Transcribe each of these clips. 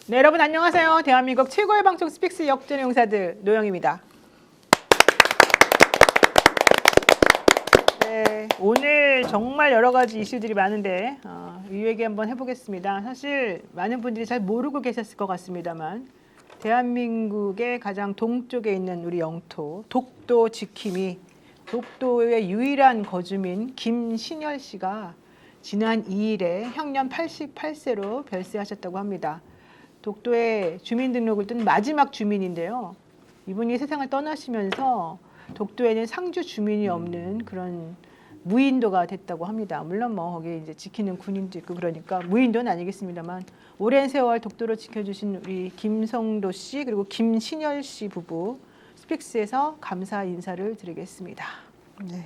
네, 여러분 안녕하세요. 대한민국 최고의 방송 스픽스 역전의 용사들 노영입니다. 네, 오늘 정말 여러 가지 이슈들이 많은데 이 얘기 한번 해보겠습니다. 사실 많은 분들이 잘 모르고 계셨을 것 같습니다만 대한민국의 가장 동쪽에 있는 우리 영토 독도 지킴이 독도의 유일한 거주민 김신열 씨가 지난 2일에 향년 88세로 별세하셨다고 합니다. 독도에 주민등록을 뜬 마지막 주민인데요. 이분이 세상을 떠나시면서 독도에는 상주 주민이 없는 그런 무인도가 됐다고 합니다. 물론 뭐 거기 이제 지키는 군인도 있고 그러니까 무인도는 아니겠습니다만 오랜 세월 독도를 지켜주신 우리 김성도 씨 그리고 김신열 씨 부부 스픽스에서 감사 인사를 드리겠습니다. 네.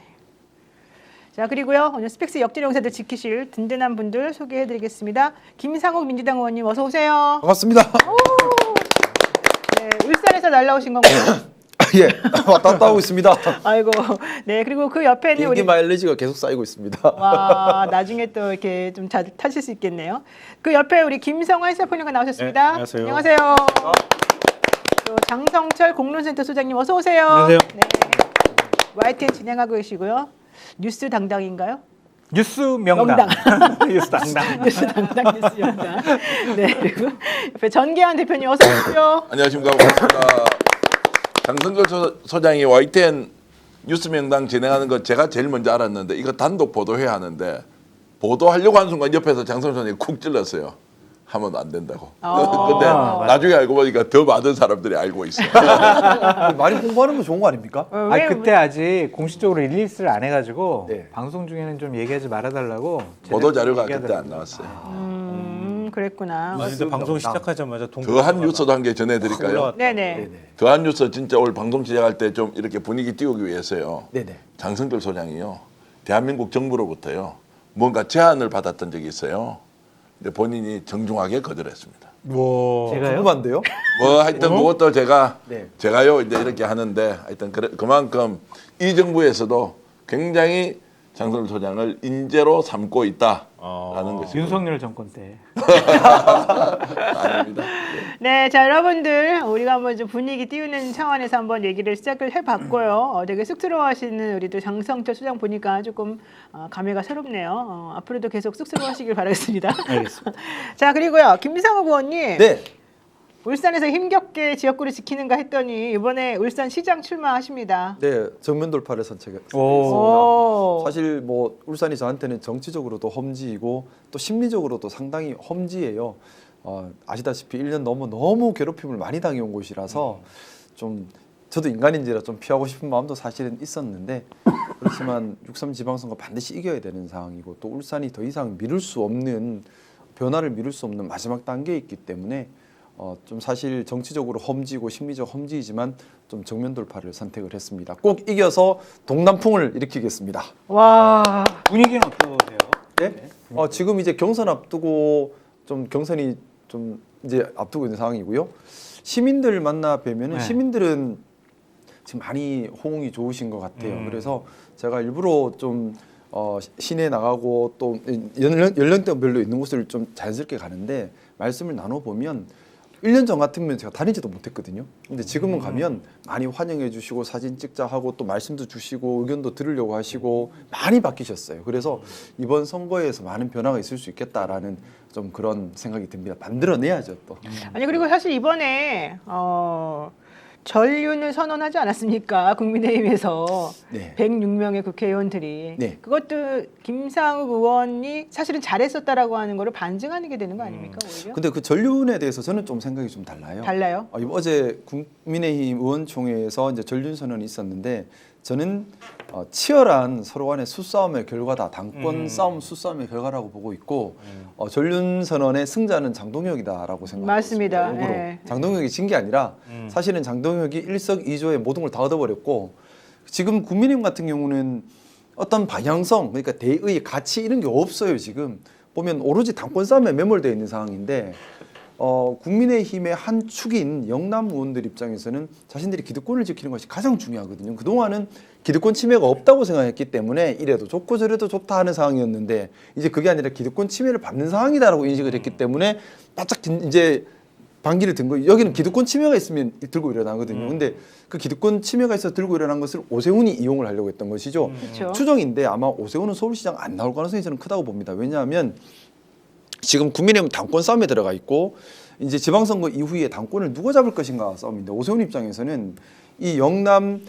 자 그리고요 오늘 스픽스 역전 용사들 지키실 든든한 분들 소개해드리겠습니다. 김상욱 민주당 의원님 어서 오세요. 반갑습니다. 네, 울산에서 날라오신 건가요? 예, 왔다 갔다 하고 있습니다. 아이고, 네 그리고 그 옆에는 비행기 우리 마일리지가 계속 쌓이고 있습니다. 와 나중에 또 이렇게 좀 잘 타실 수 있겠네요. 그 옆에 우리 김성환 시사평론가 나오셨습니다. 네, 안녕하세요. 안녕하세요. 또 장성철 공론센터 소장님 어서 오세요. 안녕하세요. 네, YTN 진행하고 계시고요. 뉴스 당당인가요? 뉴스 명당. 뉴스 당당. 뉴스 당당 뉴스 영당. 네 그리고 옆에 전계환 대표님 어서 오십시오. 안녕하십니까. 반갑습니다. 장성철 소장이 YTN 뉴스 명당 진행하는 거 제가 제일 먼저 알았는데 이거 단독 보도해야 하는데 보도하려고 하는 순간 옆에서 장성철 소장이 쿡 찔렀어요. 하면 안 된다고. 근데 나중에 알고 보니까 더 많은 사람들이 알고 있어요. 많이 공부하는 건 좋은 거 아닙니까? 아 그때 아직 공식적으로 릴리스를 안 해가지고 네. 방송 중에는 좀 얘기하지 말아달라고 보도 자료가 그때 얘기하더라고요. 안 나왔어요. 그랬구나. 근데 방송 시작하자마자 더한 뉴스도 한 개 전해드릴까요? 네네. 더한 뉴스 진짜 오늘 방송 시작할 때 좀 이렇게 분위기 띄우기 위해서요. 네네. 장성철 소장이요. 대한민국 정부로부터요. 뭔가 제안을 받았던 적이 있어요. 근데 본인이 정중하게 거절했습니다. 와. 제가요? 궁금한데요? 뭐 하여튼 그것도 네. 제가요 이제 이렇게 하는데 하여튼 그만큼 이 정부에서도 굉장히 장성철 소장을 인재로 삼고 있다라는 것입니다. 윤석열 정권 때. 아닙니다. 네, 자 여러분들 우리가 한번 좀 분위기 띄우는 차원에서 한번 얘기를 시작을 해봤고요. 되게 쑥스러워하시는 우리 또 장성철 소장 보니까 조금 감회가 새롭네요. 앞으로도 계속 쑥스러워하시길 바라겠습니다. 알겠습니다. 자 그리고요 김상욱 의원님 네. 울산에서 힘겹게 지역구를 지키는가 했더니 이번에 울산 시장 출마하십니다. 네, 정면 돌파를 선택했습니다. 오. 사실 뭐 울산이 저한테는 정치적으로도 험지이고 또 심리적으로도 상당히 험지예요. 아시다시피 1년 너무 괴롭힘을 많이 당해온 곳이라서 좀 저도 인간인지라 좀 피하고 싶은 마음도 사실은 있었는데 그렇지만 6.3 지방선거 반드시 이겨야 되는 상황이고 또 울산이 더 이상 미룰 수 없는 변화를 미룰 수 없는 마지막 단계에 있기 때문에 좀 사실 정치적으로 험지고 심리적 험지이지만 좀 정면 돌파를 선택을 했습니다. 꼭 이겨서 동남풍을 일으키겠습니다. 와. 분위기는 어떠세요? 네? 지금 이제 경선 앞두고 좀 경선이 좀 이제 앞두고 있는 상황이고요. 시민들 만나 뵈면은 네. 시민들은 지금 많이 호응이 좋으신 것 같아요. 그래서 제가 일부러 좀 시내 나가고 또 연령대별로 있는 곳을 좀 자연스럽게 가는데 말씀을 나눠보면 1년 전 같으면 제가 다니지도 못했거든요. 근데 지금은 가면 많이 환영해 주시고 사진 찍자 하고 또 말씀도 주시고 의견도 들으려고 하시고 많이 바뀌셨어요. 그래서 이번 선거에서 많은 변화가 있을 수 있겠다라는 좀 그런 생각이 듭니다. 만들어내야죠 또. 아니 그리고 사실 이번에 전륜을 선언하지 않았습니까? 국민의힘에서 네. 106명의 국회의원들이 네. 그것도 김상욱 의원이 사실은 잘했었다라고 하는 거를 반증하는 게 되는 거 아닙니까? 오히려 근데 그 전륜에 대해서 저는 좀 생각이 좀 달라요. 달라요? 어제 국민의힘 의원총회에서 이제 전륜 선언이 있었는데 저는 치열한 서로 간의 수싸움의 결과다. 당권 싸움 수싸움의 결과라고 보고 있고 전륜 선언의 승자는 장동혁이다라고 생각합니다. 맞습니다. 역으로. 예. 장동혁이 진 게 아니라 사실은 장동혁이 일석이조의 모든 걸 다 얻어버렸고 지금 국민의힘 같은 경우는 어떤 방향성 그러니까 대의 가치 이런 게 없어요. 지금 보면 오로지 당권 싸움에 매몰되어 있는 상황인데 국민의힘의 한 축인 영남 의원들 입장에서는 자신들이 기득권을 지키는 것이 가장 중요하거든요. 그동안은 기득권 침해가 없다고 생각했기 때문에 이래도 좋고 저래도 좋다 하는 상황이었는데 이제 그게 아니라 기득권 침해를 받는 상황이다라고 인식을 했기 때문에 바짝 이제 반기를 든 거. 여기는 기득권 침해가 있으면 들고 일어나거든요. 근데 그 기득권 침해가 있어 들고 일어난 것을 오세훈이 이용을 하려고 했던 것이죠. 그렇죠. 추정인데 아마 오세훈은 서울시장 안 나올 가능성이 저는 크다고 봅니다. 왜냐하면 지금 국민의힘 당권 싸움에 들어가 있고 이제 지방선거 이후에 당권을 누가 잡을 것인가 싸움인데 오세훈 입장에서는 이 영남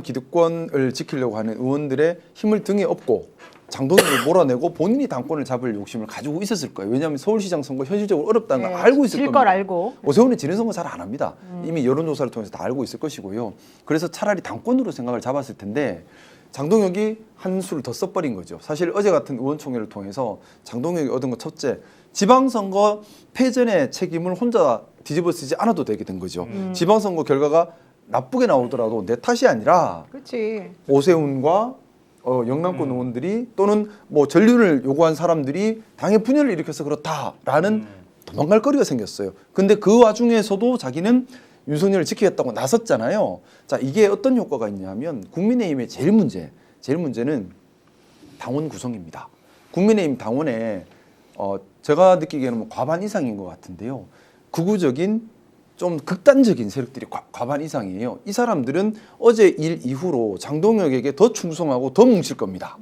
기득권을 지키려고 하는 의원들의 힘을 등에 업고 장동혁을 몰아내고 본인이 당권을 잡을 욕심을 가지고 있었을 거예요. 왜냐하면 서울시장 선거 현실적으로 어렵다는 걸 알고 있을 겁니다. 질 걸 알고. 오세훈은 지는 선거 잘 안 합니다. 이미 여론조사를 통해서 다 알고 있을 것이고요. 그래서 차라리 당권으로 생각을 잡았을 텐데 장동혁이 한 수를 더 써버린 거죠. 사실 어제 같은 의원총회를 통해서 장동혁이 얻은 것 첫째, 지방선거 패전의 책임을 혼자 뒤집어 쓰지 않아도 되게 된 거죠. 지방선거 결과가 나쁘게 나오더라도 내 탓이 아니라 그렇지. 오세훈과 영남권 의원들이 또는 뭐 전륜을 요구한 사람들이 당의 분열을 일으켜서 그렇다라는 도망갈 거리가 생겼어요. 근데 그 와중에서도 자기는 윤석열을 지키겠다고 나섰잖아요. 자, 이게 어떤 효과가 있냐면 국민의힘의 제일 문제는 당원 구성입니다. 국민의힘 당원에 제가 느끼기에는 뭐 과반 이상인 것 같은데요. 극우적인 좀 극단적인 세력들이 과반 이상이에요. 이 사람들은 어제 일 이후로 장동혁에게 더 충성하고 더 뭉칠 겁니다.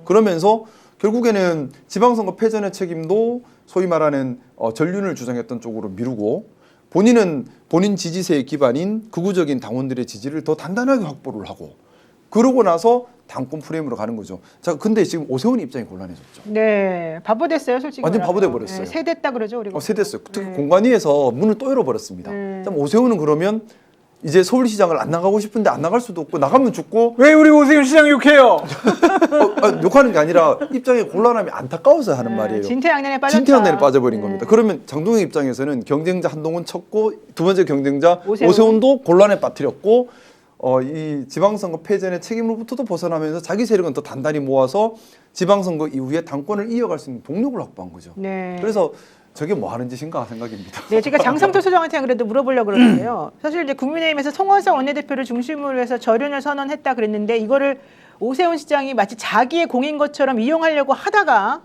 그러면서 결국에는 지방선거 패전의 책임도 소위 말하는 전륜을 주장했던 쪽으로 미루고 본인은 본인 지지세의 기반인 극우적인 당원들의 지지를 더 단단하게 확보를 하고 그러고 나서 당권 프레임으로 가는 거죠. 자, 근데 지금 오세훈 입장이 곤란해졌죠. 네, 바보 됐어요, 솔직히. 완전 바보 말하면. 돼버렸어요. 네, 세됐다 그러죠, 우리가. 세됐어요. 특히 네. 공관위에서 문을 또 열어버렸습니다. 네. 그럼 오세훈은 그러면 이제 서울시장을 안 나가고 싶은데 안 나갈 수도 없고 나가면 죽고 왜 우리 오세훈 시장 욕해요? 욕하는 게 아니라 입장에 곤란함이 안타까워서 하는 말이에요. 진퇴양난에 빠졌다. 진퇴양난에 빠져버린 네. 겁니다. 그러면 장동혁 입장에서는 경쟁자 한동훈 쳤고 두 번째 경쟁자 오세훈. 오세훈도 곤란에 빠뜨렸고 이 지방선거 패전의 책임으로부터도 벗어나면서 자기 세력은 더 단단히 모아서 지방선거 이후에 당권을 이어갈 수 있는 동력을 확보한 거죠. 네. 그래서 저게 뭐 하는 짓인가 생각입니다. 네, 제가 장성철 소장한테 그래도 물어보려고 그러는데요. 사실 이제 국민의힘에서 송원석 원내대표를 중심으로 해서 절연을 선언했다 그랬는데 이거를 오세훈 시장이 마치 자기의 공인 것처럼 이용하려고 하다가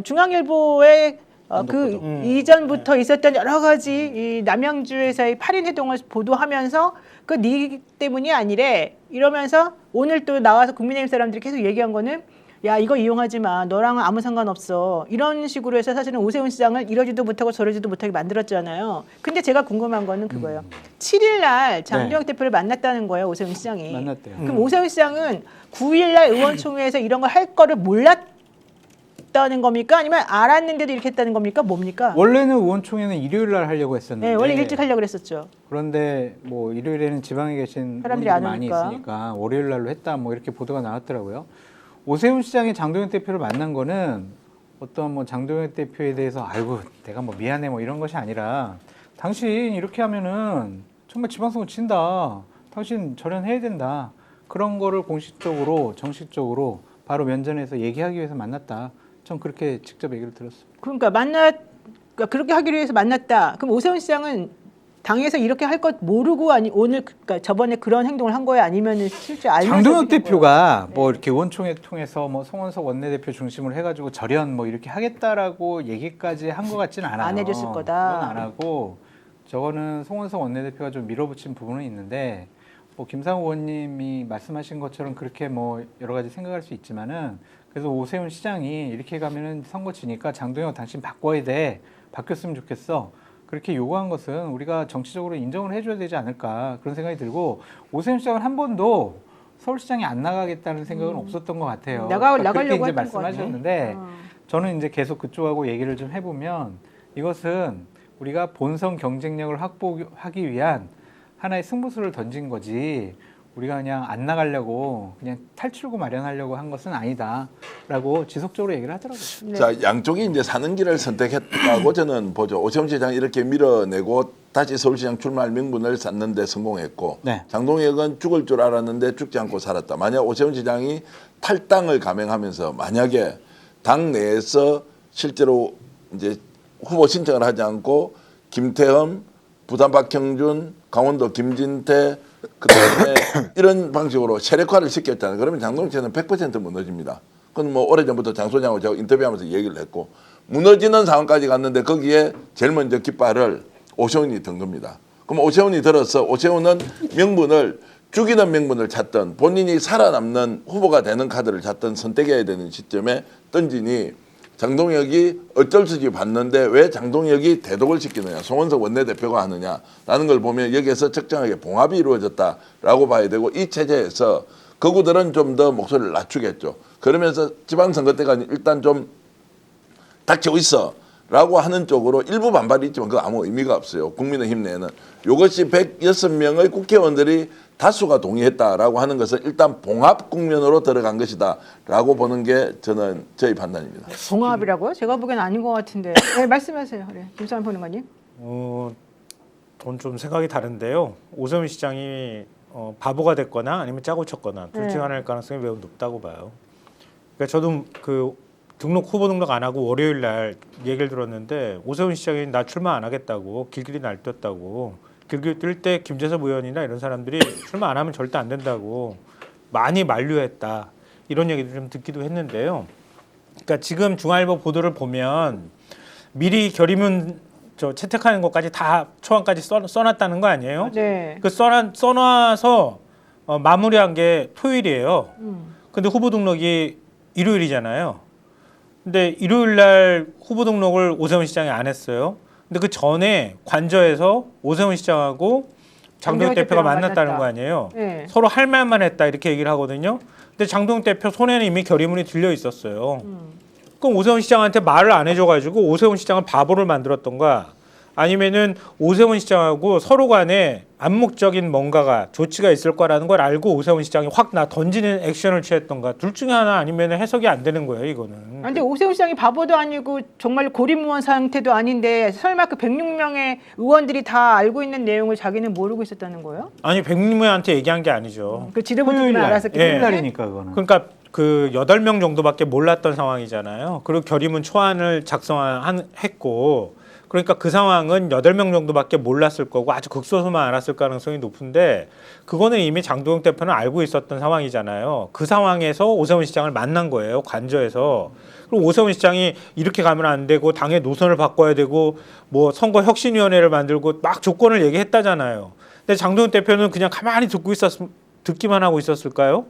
중앙일보의 그 이전부터 있었던 여러 가지 이 남양주에서의 8인 회동을 보도하면서 그 네 때문이 아니래 이러면서 오늘 또 나와서 국민의힘 사람들이 계속 얘기한 거는 야 이거 이용하지 마 너랑은 아무 상관없어 이런 식으로 해서 사실은 오세훈 시장을 이러지도 못하고 저러지도 못하게 만들었잖아요. 근데 제가 궁금한 거는 그거예요. 7일 날 장동혁 대표를 만났다는 거예요. 오세훈 시장이. 만났대요. 그럼 오세훈 시장은 9일 날 의원총회에서 이런 걸 할 거를 몰랐다는 겁니까? 아니면 알았는데도 이렇게 했다는 겁니까? 뭡니까? 원래는 의원총회는 일요일 날 하려고 했었는데 네, 원래 일찍 하려고 그랬었죠. 그런데 뭐 일요일에는 지방에 계신 사람들이 분들이 안 많이 오니까. 있으니까 월요일 날로 했다 뭐 이렇게 보도가 나왔더라고요. 오세훈 시장이 장동혁 대표를 만난 거는 어떤 뭐 장동혁 대표에 대해서 아이고 내가 뭐 미안해 뭐 이런 것이 아니라 당신 이렇게 하면은 정말 지방선거 진다. 당신 절연해야 된다. 그런 거를 공식적으로 정식적으로 바로 면전에서 얘기하기 위해서 만났다. 전 그렇게 직접 얘기를 들었어요. 그러니까 그렇게 하기로 해서 만났다. 그럼 오세훈 시장은 당에서 이렇게 할 것 모르고 오늘 그러니까 저번에 그런 행동을 한 거예요? 아니면 실제 알면서 장동혁 그런 대표가 뭐 네. 이렇게 의원총회 통해서 뭐 송원석 원내대표 중심으로 해가지고 절연 뭐 이렇게 하겠다라고 얘기까지 한 것 같지는 않아요. 안 해줬을 거다. 그건 안 하고 저거는 송원석 원내대표가 좀 밀어붙인 부분은 있는데 뭐 김상우 의원님이 말씀하신 것처럼 그렇게 뭐 여러 가지 생각할 수 있지만은 그래서 오세훈 시장이 이렇게 가면은 선거 지니까 장동혁 당신 바꿔야 돼. 바뀌었으면 좋겠어. 그렇게 요구한 것은 우리가 정치적으로 인정을 해줘야 되지 않을까 그런 생각이 들고 오세훈 시장은 한 번도 서울시장이 안 나가겠다는 생각은 없었던 것 같아요. 그렇게 나가려고 이제 했던 말씀하셨는데 것 같네. 저는 이제 계속 그쪽하고 얘기를 좀 해보면 이것은 우리가 본선 경쟁력을 확보하기 위한 하나의 승부수를 던진 거지 우리가 그냥 안 나가려고 그냥 탈출구 마련하려고 한 것은 아니다라고 지속적으로 얘기를 하더라고요. 네. 자, 양쪽이 이제 사는 길을 선택했다고 저는 보죠. 오세훈 시장 이렇게 밀어내고 다시 서울시장 출마할 명분을 쌓는데 성공했고 네. 장동혁은 죽을 줄 알았는데 죽지 않고 살았다. 만약 오세훈 시장이 탈당을 감행하면서 만약에 당 내에서 실제로 이제 후보 신청을 하지 않고 김태흠, 부산 박형준, 강원도 김진태 그다음에 이런 방식으로 세력화를 시켰잖아요. 그러면 장동혁 씨는 100% 무너집니다. 그건 뭐 오래전부터 장 소장하고 제가 인터뷰하면서 얘기를 했고 무너지는 상황까지 갔는데 거기에 제일 먼저 깃발을 오세훈이 든 겁니다. 그럼 오세훈이 들어서 오세훈은 명분을 죽이는 명분을 찾던 본인이 살아남는 후보가 되는 카드를 찾던 선택해야 되는 시점에 던지니 장동혁이 어쩔 수 없이 봤는데 왜 장동혁이 대독을 시키느냐, 송원석 원내대표가 하느냐라는 걸 보면 여기에서 적정하게 봉합이 이루어졌다라고 봐야 되고, 이 체제에서 거구들은 좀 더 목소리를 낮추겠죠. 그러면서 지방선거 때가 일단 좀 닥치고 있어 라고 하는 쪽으로 일부 반발이 있지만 그거 아무 의미가 없어요. 국민의힘 내에는. 이것이 106명의 국회의원들이 다수가 동의했다라고 하는 것은 일단 봉합 국면으로 들어간 것이다 라고 보는 게 저는 저희 판단입니다. 봉합이라고요? 제가 보기엔 아닌 것 같은데. 네, 말씀하세요. 네, 김수환 평론가님. 전 좀 생각이 다른데요. 오세훈 시장이 바보가 됐거나 아니면 짜고 쳤거나 둘 중 네. 하나일 가능성이 매우 높다고 봐요. 그러니까 저도 그 후보 등록 안 하고 월요일 날 얘기를 들었는데 오세훈 시장이 나 출마 안 하겠다고 길길이 날뛰었다고, 길길이 뛸 때 김재섭 의원이나 이런 사람들이 출마 안 하면 절대 안 된다고 많이 만류했다, 이런 얘기도 좀 듣기도 했는데요. 그러니까 지금 중앙일보 보도를 보면 미리 결의문 채택하는 것까지 다 초안까지 써놨다는 거 아니에요? 네. 그 써놔서 마무리한 게 토요일이에요. 근데 후보 등록이 일요일이잖아요. 근데 일요일 날 후보 등록을 오세훈 시장이 안 했어요. 근데 그 전에 관저에서 오세훈 시장하고 장동혁 대표가 만났다는 만났다. 거 아니에요. 네. 서로 할 말만 했다 이렇게 얘기를 하거든요. 근데 장동혁 대표 손에는 이미 결의문이 들려 있었어요. 그럼 오세훈 시장한테 말을 안 해줘가지고 오세훈 시장을 바보를 만들었던가, 아니면은 오세훈 시장하고 서로 간에 암묵적인 뭔가가 조치가 있을 거라는 걸 알고 오세훈 시장이 확 던지는 액션을 취했던가, 둘 중에 하나 아니면 해석이 안 되는 거예요, 이거는. 근데 오세훈 시장이 바보도 아니고 정말 고립무원 상태도 아닌데 설마 그 106명의 의원들이 다 알고 있는 내용을 자기는 모르고 있었다는 거예요? 아니 백님한테 얘기한 게 아니죠. 그 지도부들만 알았었기 예. 때문에. 토요일날이니까 그거는. 그러니까 그 8명 정도밖에 몰랐던 상황이잖아요. 그리고 결의문 초안을 작성했고, 그러니까 그 상황은 8명 정도밖에 몰랐을 거고 아주 극소수만 알았을 가능성이 높은데, 그거는 이미 장동혁 대표는 알고 있었던 상황이잖아요. 그 상황에서 오세훈 시장을 만난 거예요, 관저에서. 그리고 오세훈 시장이 이렇게 가면 안 되고 당의 노선을 바꿔야 되고 뭐 선거혁신위원회를 만들고 막 조건을 얘기했다잖아요. 근데 장동혁 대표는 그냥 가만히 듣기만 하고 있었을까요?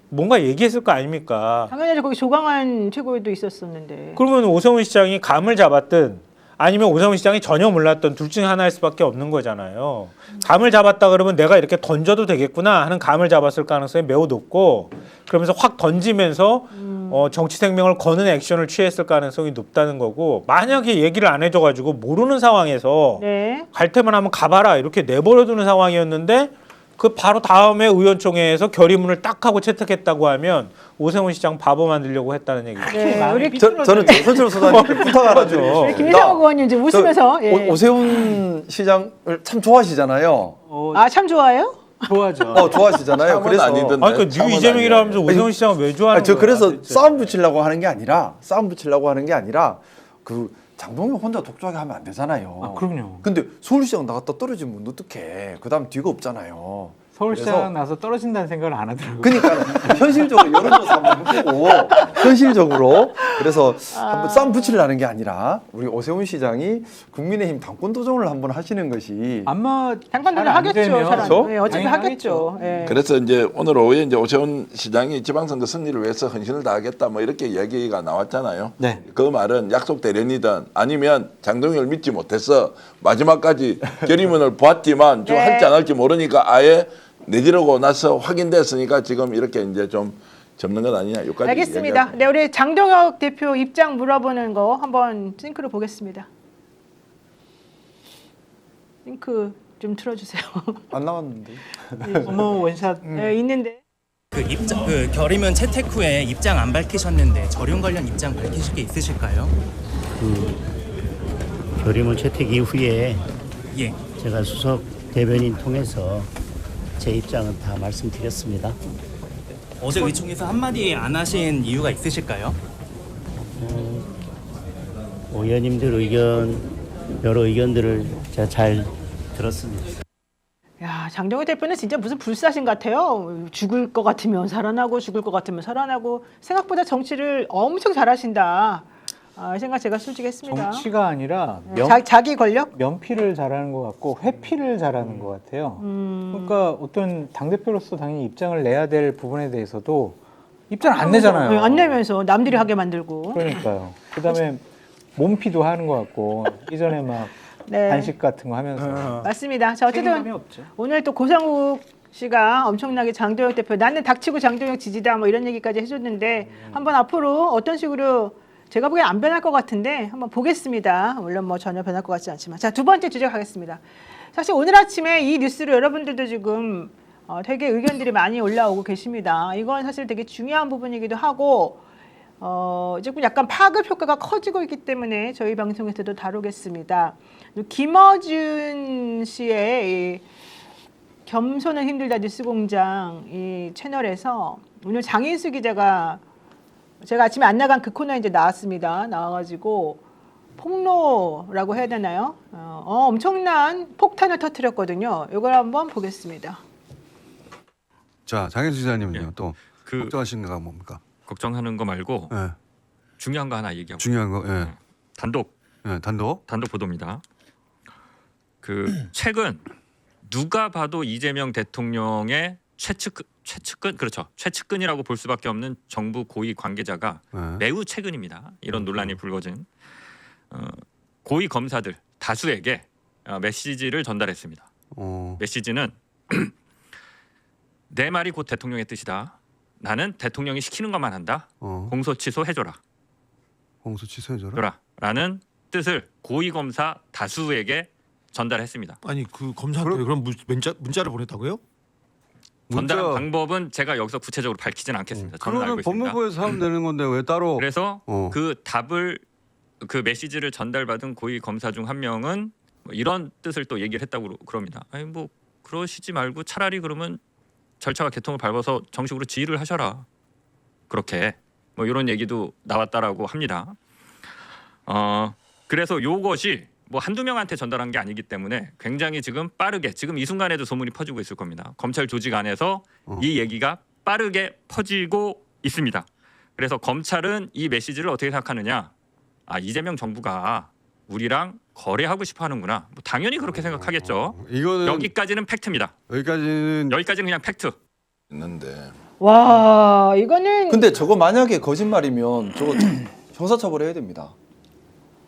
뭔가 얘기했을 거 아닙니까? 당연히 거기 조광한 최고위도 있었었는데. 그러면 오세훈 시장이 감을 잡았든 아니면 오세훈 시장이 전혀 몰랐던 둘 중에 하나일 수밖에 없는 거잖아요. 감을 잡았다 그러면 내가 이렇게 던져도 되겠구나 하는 감을 잡았을 가능성이 매우 높고, 그러면서 확 던지면서 정치 생명을 거는 액션을 취했을 가능성이 높다는 거고, 만약에 얘기를 안 해줘가지고 모르는 상황에서 네. 갈 때만 하면 가봐라 이렇게 내버려두는 상황이었는데, 그 바로 다음에 의원총회에서 결의문을 딱 하고 채택했다고 하면 오세훈 시장 바보 만들려고 했다는 얘기죠. 네. 우리 저는 정선철 소장님께 부탁 하나 드리고 우리 싶습니다. 김상욱 의원님 이제 웃으면서. 예. 오세훈 시장을 참 좋아하시잖아요. 아, 참 좋아요? 좋아하죠. 좋아하시잖아요. 참은 그래서 아니던데. 아니, 그러니까 뉴 참은 이재명이라 아니에요. 하면서 오세훈 시장을 왜 좋아하는 저 거야? 그래서 대체. 싸움 붙이려고 하는 게 아니라 그 장동혁 혼자 독주하게 하면 안 되잖아요. 아, 그럼요. 근데 서울시장 나갔다 떨어지면 어떡해. 그다음 뒤가 없잖아요. 서울시장 그래서- 나서 떨어진다는 생각을 안 하더라고요. 그러니까 현실적으로 여론조사 한번 해보고 현실적으로 그래서 한번 싸움 붙이려는 게 아니라 우리 오세훈 시장이 국민의힘 당권 도전을 한번 하시는 것이 아마 당권도는 잘안 하겠죠. 되면 잘 안- 그렇죠? 네, 어차피 당연히 하겠죠. 하겠죠. 예. 그래서 이제 오늘 오후에 이제 오세훈 시장이 지방선거 승리를 위해서 헌신을 다하겠다 뭐 이렇게 얘기가 나왔잖아요. 네. 그 말은 약속 대련이든 아니면 장동혁을 믿지 못해서 마지막까지 결의문을 보았지만 좀 네. 할지 안 할지 모르니까 아예 내지르고 나서 확인됐으니까 지금 이렇게 이제 좀 접는 것 아니냐. 여기까지 알겠습니다. 얘기하고. 네, 우리 장동혁 대표 입장 물어보는 거 한번 싱크로 보겠습니다. 싱크 좀 틀어주세요. 안 나왔는데. 어머 원샷. 네, 있는데. 그 결의문 채택 후에 입장 안 밝히셨는데 저륜 관련 입장 밝히실 게 있으실까요? 결의문 채택 이후에 예. 제가 수석 대변인 통해서 제 입장은 다 말씀드렸습니다. 어제 의총에서 한마디 안 하신 이유가 있으실까요? 의원님들 여러 의견들을 제가 잘 들었습니다. 야, 장동혁 대표는 진짜 무슨 불사신 같아요. 죽을 것 같으면 살아나고 죽을 것 같으면 살아나고 생각보다 정치를 엄청 잘하신다. 생각 제가 솔직히 했습니다. 정치가 아니라 자기 권력? 면피를 잘하는 것 같고 회피를 잘하는 것 같아요. 그러니까 어떤 당 대표로서 당연히 입장을 내야 될 부분에 대해서도 입장을 안 내잖아요. 네, 안 내면서 남들이 하게 만들고. 그러니까요. 그다음에 몸피도 하는 것 같고 이전에 막 네. 단식 같은 거 하면서 맞습니다. 자, 책임감이 어쨌든 없죠. 오늘 또 고상욱 씨가 엄청나게 장동혁 대표 나는 닥치고 장동혁 지지다 뭐 이런 얘기까지 해줬는데 한번 앞으로 어떤 식으로 제가 보기엔 안 변할 것 같은데 한번 보겠습니다. 물론 뭐 전혀 변할 것 같지 않지만 자, 두 번째 주제 가겠습니다. 사실 오늘 아침에 이 뉴스로 여러분들도 지금 되게 의견들이 많이 올라오고 계십니다. 이건 사실 되게 중요한 부분이기도 하고 지금 약간 파급 효과가 커지고 있기 때문에 저희 방송에서도 다루겠습니다. 김어준 씨의 이 겸손은 힘들다 뉴스공장 이 채널에서 오늘 장인수 기자가 제가 아침에 안 나간 그 코너에 이제 나왔습니다. 나와가지고 폭로라고 해야 되나요? 엄청난 폭탄을 터뜨렸거든요. 이걸 한번 보겠습니다. 자, 장현수 기자님은요. 예. 또 그 걱정하시는 거가 뭡니까? 걱정하는 거 말고 예. 중요한 거 하나 얘기하고 중요한 거. 예. 단독 단독. 보도입니다. 그 최근 누가 봐도 이재명 대통령의 최측근 그렇죠. 최측근이라고 볼 수밖에 없는 정부 고위 관계자가 예. 매우 최근입니다. 이런 논란이 불거진 고위 검사들 다수에게 메시지를 전달했습니다. 메시지는 내 말이 곧 대통령의 뜻이다. 나는 대통령이 시키는 것만 한다. 공소 취소해줘라. 공소 취소해줘라. 라는 뜻을 고위 검사 다수에게 전달했습니다. 아니 그 검사한테 그럼 문자를 보냈다고요? 전달한 방법은 제가 여기서 구체적으로 밝히진 않겠습니다. 저는 알고 그러면 있습니다. 법무부에서 하면 되는 건데 왜 따로? 그래서 그 답을 그 메시지를 전달받은 고위 검사 중 한 명은 뭐 이런 뜻을 또 얘기를 했다고 그럽니다. 아니 뭐 그러시지 말고 차라리 그러면 절차와 개통을 밟아서 정식으로 지휘를 하셔라. 그렇게 뭐 이런 얘기도 나왔다라고 합니다. 그래서 요것이 뭐 한두 명한테 전달한 게 아니기 때문에 굉장히 지금 빠르게 지금 이 순간에도 소문이 퍼지고 있을 겁니다. 검찰 조직 안에서 이 얘기가 빠르게 퍼지고 있습니다. 그래서 검찰은 이 메시지를 어떻게 생각하느냐? 이재명 정부가 우리랑 거래하고 싶어 하는구나. 뭐 당연히 그렇게 생각하겠죠. 이거는 여기까지는 팩트입니다. 여기까지는 그냥 팩트. 있는데 와, 이거는 근데 저거 만약에 거짓말이면 저거 형사처벌해야 됩니다.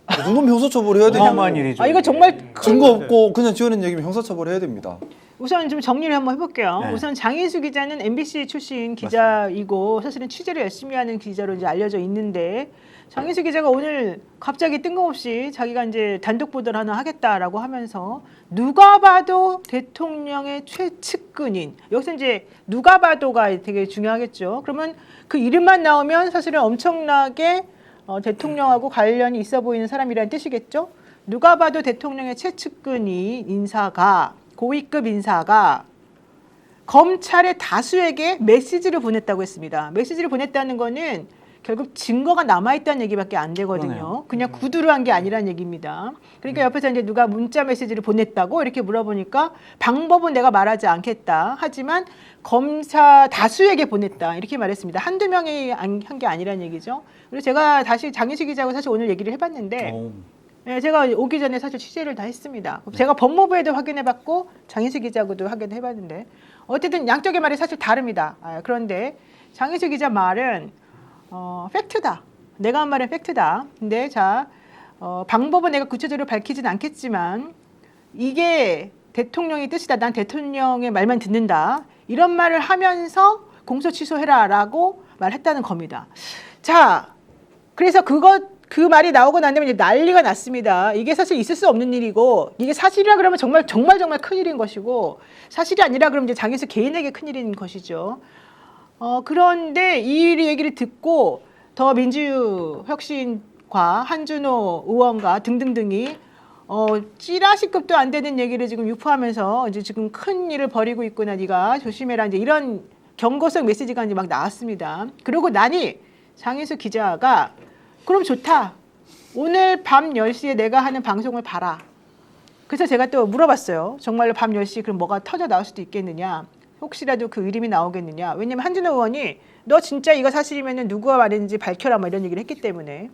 그 정도면 형사처벌해야 되죠. 어마어마한 일이죠. 이거 정말 증거 없고 그냥 지어낸 얘기면 형사처벌해야 됩니다. 우선 좀 정리를 한번 해볼게요. 네. 우선 장인수 기자는 MBC 출신 기자이고 사실은 취재를 열심히 하는 기자로 이제 알려져 있는데 장인수 기자가 오늘 갑자기 뜬금없이 자기가 이제 단독 보도를 하나 하겠다라고 하면서 누가 봐도 대통령의 최측근인 여기서 이제 누가 봐도가 되게 중요하겠죠. 그러면 그 이름만 나오면 사실은 엄청나게 대통령하고 관련이 있어 보이는 사람이라는 뜻이겠죠. 누가 봐도 대통령의 최측근인 인사가 고위급 인사가 검찰의 다수에게 메시지를 보냈다고 했습니다. 메시지를 보냈다는 거는 결국 증거가 남아있다는 얘기밖에 안 되거든요. 그러네요. 그냥 구두로 한 게 아니라는 얘기입니다. 그러니까 옆에서 이제 누가 문자 메시지를 보냈다고 이렇게 물어보니까 방법은 내가 말하지 않겠다. 하지만 검사 다수에게 보냈다. 이렇게 말했습니다. 한두 명이 한 게 아니라는 얘기죠. 그래서 제가 다시 장인수 기자하고 사실 오늘 얘기를 해봤는데 네, 제가 오기 전에 사실 취재를 다 했습니다. 제가 법무부에도 확인해봤고 장인수 기자하고도 확인해봤는데 어쨌든 양쪽의 말이 사실 다릅니다. 그런데 장인수 기자 말은 팩트다. 내가 한 말은 팩트다. 근데 자 방법은 내가 구체적으로 밝히진 않겠지만 이게 대통령의 뜻이다. 난 대통령의 말만 듣는다. 이런 말을 하면서 공소 취소해라라고 말했다는 겁니다. 자, 그래서 그 말이 나오고 난 다음에 이제 난리가 났습니다. 이게 사실 있을 수 없는 일이고 이게 사실이라 그러면 정말 큰일인 것이고 사실이 아니라 그러면 이제 장인수 개인에게 큰일인 것이죠. 그런데 이 얘기를 듣고 더 민주혁신과 한준호 의원과 등등등이 찌라시급도 안 되는 얘기를 지금 유포하면서 이제 지금 큰 일을 벌이고 있구나 네가 조심해라 이제 이런 경고성 메시지가 이제 막 나왔습니다. 그러고 나니 장인수 기자가 그럼 좋다. 오늘 밤 10시에 내가 하는 방송을 봐라. 그래서 제가 또 물어봤어요. 정말로 밤 10시 그럼 뭐가 터져 나올 수도 있겠느냐. 혹시라도 그 이름이 나오겠느냐. 왜냐면 한준호 의원이 너 진짜 이거 사실이면 누구가 말했는지 밝혀라 뭐 이런 얘기를 했기 때문에.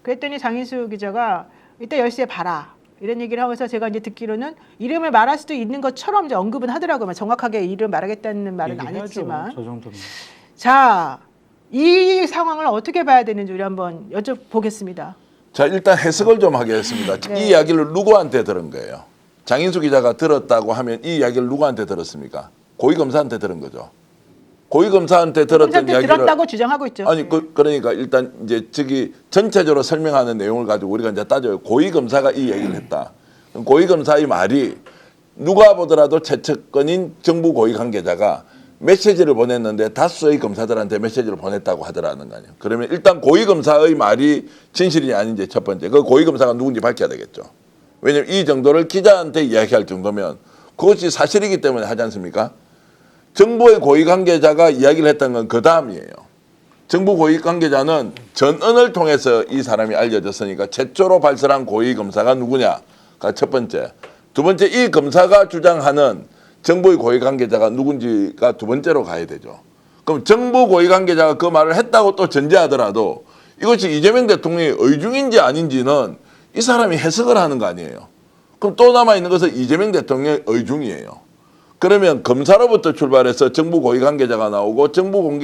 그랬더니 장인수 기자가 이따 10시에 봐라. 이런 얘기를 하면서 제가 이제 듣기로는 이름을 말할 수도 있는 것처럼 이제 언급은 하더라고요. 정확하게 이름 말하겠다는 말은 안 얘기해야죠. 했지만. 저 정도면. 자, 이 상황을 어떻게 봐야 되는지 우리 한번 여쭤보겠습니다. 자, 일단 해석을 좀 하겠습니다. 네. 이 이야기를 누구한테 들은 거예요? 장인수 기자가 들었다고 하면 이 이야기를 누구한테 들었습니까? 고위검사한테 들은 거죠. 고위검사한테 들었던 검사한테 이야기를 들었다고 주장하고 있죠. 아니 그러니까 일단 이제 저기 전체적으로 설명하는 내용을 가지고 우리가 이제 따져요. 고위검사가 이 얘기를 했다. 고위검사의 말이 누가 보더라도 최측근인 정부 고위 관계자가 메시지를 보냈는데 다수의 검사들한테 메시지를 보냈다고 하더라는 거 아니에요. 그러면 일단 고위검사의 말이 진실이 아닌지 첫 번째. 그 고위검사가 누군지 밝혀야 되겠죠. 왜냐하면 이 정도를 기자한테 이야기할 정도면 그것이 사실이기 때문에 하지 않습니까? 정부의 고위 관계자가 이야기를 했던 건 그 다음이에요. 정부 고위 관계자는 전언을 통해서 이 사람이 알려졌으니까 최초로 발설한 고위 검사가 누구냐가 첫 번째. 두 번째, 이 검사가 주장하는 정부의 고위 관계자가 누군지가 두 번째로 가야 되죠. 그럼 정부 고위 관계자가 그 말을 했다고 또 전제하더라도 이것이 이재명 대통령의 의중인지 아닌지는 이 사람이 해석을 하는 거 아니에요. 그럼 또 남아있는 것은 이재명 대통령의 의중이에요. 그러면 검사로부터 출발해서 정부 고위 관계자가 나오고 정부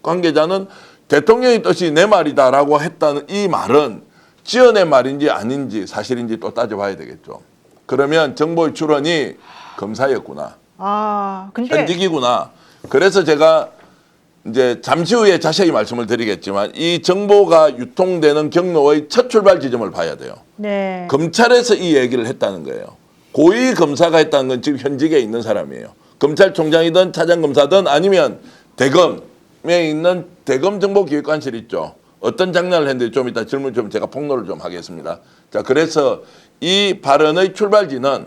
관계자는 대통령의 뜻이 내 말이다라고 했다는 이 말은 지어낸 말인지 아닌지 사실인지 또 따져봐야 되겠죠. 그러면 정보의 출원이 검사였구나. 아, 근데 현직이구나. 그래서 제가 이제 잠시 후에 자세히 말씀을 드리겠지만 이 정보가 유통되는 경로의 첫 출발 지점을 봐야 돼요. 네. 검찰에서 이 얘기를 했다는 거예요. 고위 검사가 했다는 건 지금 현직에 있는 사람이에요. 검찰총장이든 차장검사든 아니면 대검에 있는 대검 정보기획관실 있죠. 어떤 장난을 했는데 좀 이따 질문 좀 제가 폭로를 좀 하겠습니다. 자, 그래서 이 발언의 출발지는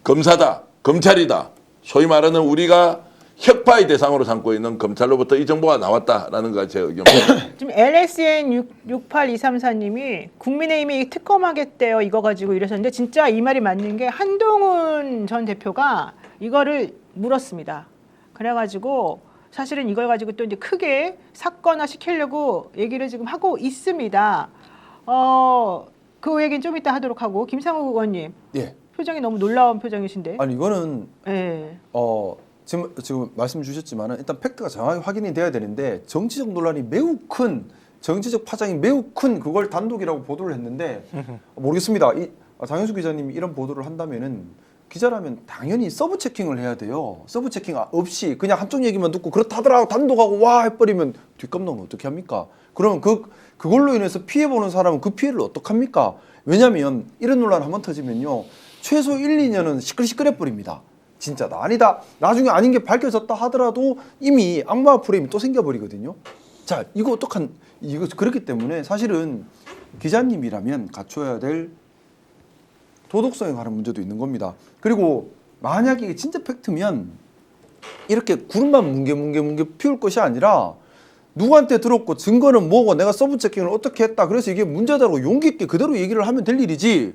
검사다, 검찰이다. 소위 말하는 우리가 혁파의 대상으로 삼고 있는 검찰로부터 이 정보가 나왔다라는 거 제 의견입니다. 지금 LSN 68234님이 국민의힘이 특검하겠대요 이거 가지고 이러셨는데 진짜 이 말이 맞는 게 한동훈 전 대표가 이거를 물었습니다. 그래가지고 사실은 이걸 가지고 또 이제 크게 사건화 시키려고 얘기를 지금 하고 있습니다. 그 얘기는 좀 이따 하도록 하고 김상욱 의원님 예. 표정이 너무 놀라운 표정이신데. 아니 이거는 네. 지금 말씀 주셨지만은 일단 팩트가 정확히 확인이 돼야 되는데 정치적 논란이 매우 큰 정치적 파장이 매우 큰 그걸 단독이라고 보도를 했는데 모르겠습니다. 장현수 기자님이 이런 보도를 한다면은 기자라면 당연히 서브 체킹을 해야 돼요. 서브 체킹 없이 그냥 한쪽 얘기만 듣고 그렇다더라고 단독하고 와 해버리면 뒷감당은 어떻게 합니까? 그러면 그걸로 인해서 피해 보는 사람은 그 피해를 어떻게 합니까? 왜냐하면 이런 논란 한번 터지면요 최소 1, 2년은 시끌시끌해 버립니다. 진짜다 아니다 나중에 아닌 게 밝혀졌다 하더라도 이미 악마 프레임이 또 생겨버리거든요. 자 이거 이거 그렇기 때문에 사실은 기자님이라면 갖춰야 될 도덕성에 관한 문제도 있는 겁니다. 그리고 만약에 이게 진짜 팩트면 이렇게 구름만 뭉게 피울 것이 아니라 누구한테 들었고 증거는 뭐고 내가 서브 체킹을 어떻게 했다 그래서 이게 문제다라고 용기 있게 그대로 얘기를 하면 될 일이지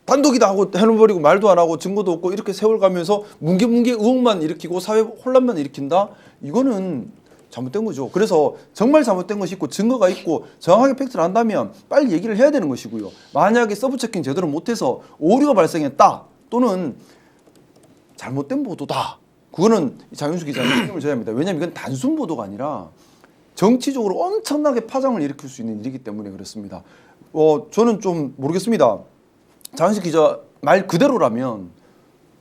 단독이다 하고 해놓버리고 말도 안 하고 증거도 없고 이렇게 세월 가면서 뭉게 의혹만 일으키고 사회 혼란만 일으킨다? 이거는 잘못된 거죠. 그래서 정말 잘못된 것이 있고 증거가 있고 정확하게 팩트를 안다면 빨리 얘기를 해야 되는 것이고요. 만약에 서브 체킹 제대로 못해서 오류가 발생했다 또는 잘못된 보도다. 그거는 장윤수 기자님 책임을 져야 합니다. 왜냐하면 이건 단순 보도가 아니라 정치적으로 엄청나게 파장을 일으킬 수 있는 일이기 때문에 그렇습니다. 저는 좀 모르겠습니다. 장윤수 기자 말 그대로라면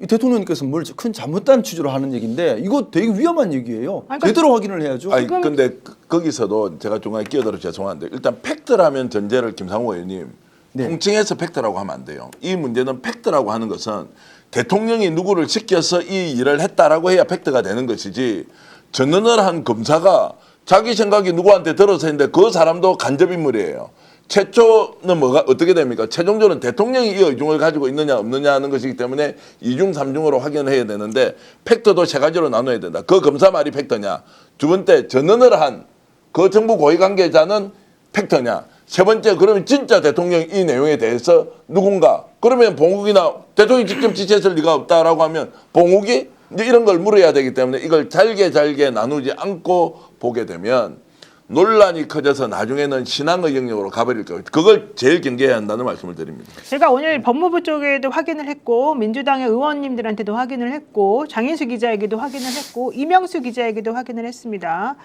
이 대통령님께서 뭘 큰 잘못된 취지로 하는 얘기인데 이거 되게 위험한 얘기예요. 그러니까 제대로 확인을 해야죠. 아니 근데 거기서도 제가 중간에 끼어들어 죄송한데 일단 팩트라면 전제를 김상호 의원님 네. 통칭해서 팩트라고 하면 안 돼요. 이 문제는 팩트라고 하는 것은 대통령이 누구를 시켜서 이 일을 했다라고 해야 팩트가 되는 것이지 전언을 한 검사가 자기 생각이 누구한테 들어서 했는데 그 사람도 간접인물이에요. 최초는 뭐가 어떻게 됩니까? 최종적으로는 대통령이 이 의중을 가지고 있느냐 없느냐 하는 것이기 때문에 2중 3중으로 확인을 해야 되는데 팩트도 세 가지로 나눠야 된다. 그 검사 말이 팩트냐? 두 번째 전언을 한 그 정부 고위 관계자는 팩트냐? 세 번째 그러면 진짜 대통령이 이 내용에 대해서 누군가 그러면 봉욱이나 대통령이 직접 지시했을 리가 없다라고 하면 봉욱이 이제 이런 걸 물어야 되기 때문에 이걸 잘게 나누지 않고 보게 되면 논란이 커져서 나중에는 신앙의 영역으로 가버릴 거. 그걸 제일 경계해야 한다는 말씀을 드립니다. 제가 오늘 법무부 쪽에도 확인을 했고 민주당의 의원님들한테도 확인을 했고 장인수 기자에게도 확인을 했고 이명수 기자에게도 확인을 했습니다.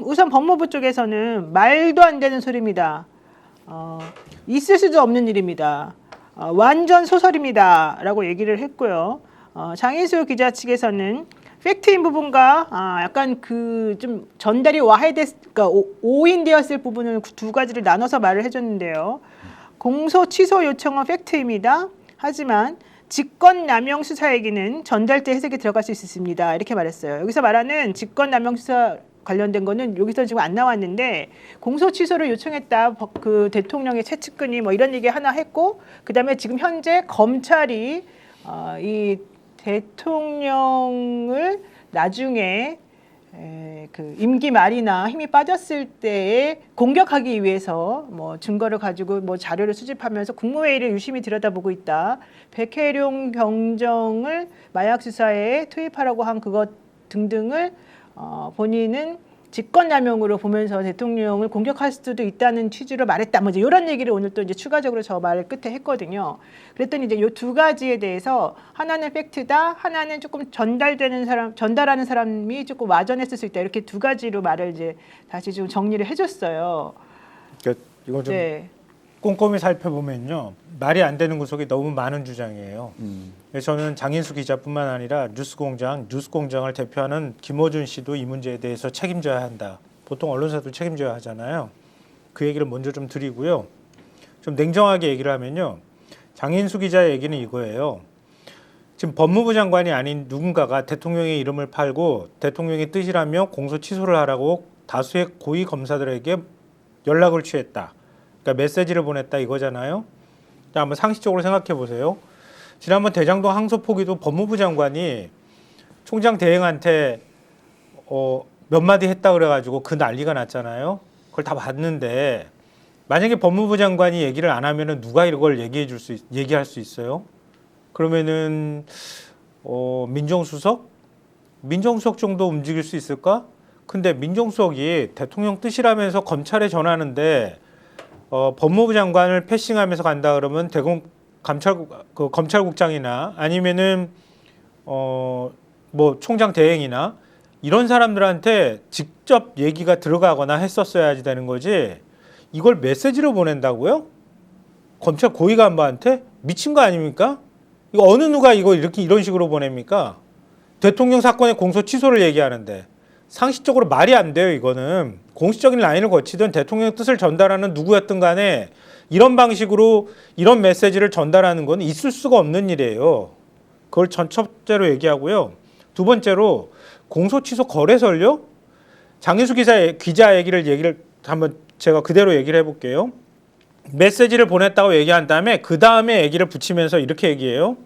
우선 법무부 쪽에서는 말도 안 되는 소리입니다. 있을 수도 없는 일입니다. 완전 소설입니다라고 얘기를 했고요. 장인수 기자 측에서는 팩트인 부분과 약간 그 좀 전달이 그러니까 오인되었을 부분을 두 가지를 나눠서 말을 해줬는데요. 공소 취소 요청은 팩트입니다. 하지만 직권남용 수사 얘기는 전달대 해석에 들어갈 수 있습니다. 이렇게 말했어요. 여기서 말하는 직권남용 수사 관련된 거는 여기서 지금 안 나왔는데 공소 취소를 요청했다. 그 대통령의 최측근이 뭐 이런 얘기 하나 했고 그다음에 지금 현재 검찰이 이 대통령을 나중에 그 임기 말이나 힘이 빠졌을 때에 공격하기 위해서 뭐 증거를 가지고 뭐 자료를 수집하면서 국무회의를 유심히 들여다보고 있다. 백혜룡 경정을 마약 수사에 투입하라고 한 그것 등등을 본인은 직권남용으로 보면서 대통령을 공격할 수도 있다는 취지로 말했다. 뭐 이제 이런 얘기를 오늘 또 이제 추가적으로 저 말 끝에 했거든요. 그랬더니 이제 이 두 가지에 대해서 하나는 팩트다, 하나는 조금 전달하는 사람이 조금 와전했을 수 있다. 이렇게 두 가지로 말을 이제 다시 좀 정리를 해줬어요. 그러니까 이거 좀 꼼꼼히 살펴보면요, 말이 안 되는 구석이 너무 많은 주장이에요. 그래서 저는 장인수 기자뿐만 아니라 뉴스공장을 대표하는 김어준 씨도 이 문제에 대해서 책임져야 한다. 보통 언론사도 책임져야 하잖아요. 그 얘기를 먼저 좀 드리고요. 좀 냉정하게 얘기를 하면요, 장인수 기자의 얘기는 이거예요. 지금 법무부 장관이 아닌 누군가가 대통령의 이름을 팔고 대통령의 뜻이라며 공소 취소를 하라고 다수의 고위 검사들에게 연락을 취했다. 그러니까 메시지를 보냈다 이거잖아요. 자, 한번 상식적으로 생각해 보세요. 지난번 대장동 항소 포기도 법무부 장관이 총장 대행한테 몇 마디 했다 그래가지고 그 난리가 났잖아요. 그걸 다 봤는데 만약에 법무부 장관이 얘기를 안 하면은 누가 이걸 얘기할 수 있어요? 그러면은 민정수석 정도 움직일 수 있을까? 근데 민정수석이 대통령 뜻이라면서 검찰에 전하는데 법무부 장관을 패싱하면서 간다 그러면 검찰국장이나 아니면은 뭐 총장 대행이나 이런 사람들한테 직접 얘기가 들어가거나 했었어야지 되는 거지. 이걸 메시지로 보낸다고요? 검찰 고위간부한테? 미친 거 아닙니까? 이거 어느 누가 이런 식으로 보냅니까? 대통령 사건의 공소 취소를 얘기하는데 상식적으로 말이 안 돼요. 이거는 공식적인 라인을 거치든 대통령 뜻을 전달하는 누구였든 간에 이런 방식으로 이런 메시지를 전달하는 건 있을 수가 없는 일이에요. 그걸 첫째로 얘기하고요. 두 번째로 공소 취소 거래설요? 장인수 기자 얘기를 한번 제가 그대로 얘기를 해볼게요. 메시지를 보냈다고 얘기한 다음에 그 다음에 얘기를 붙이면서 이렇게 얘기해요.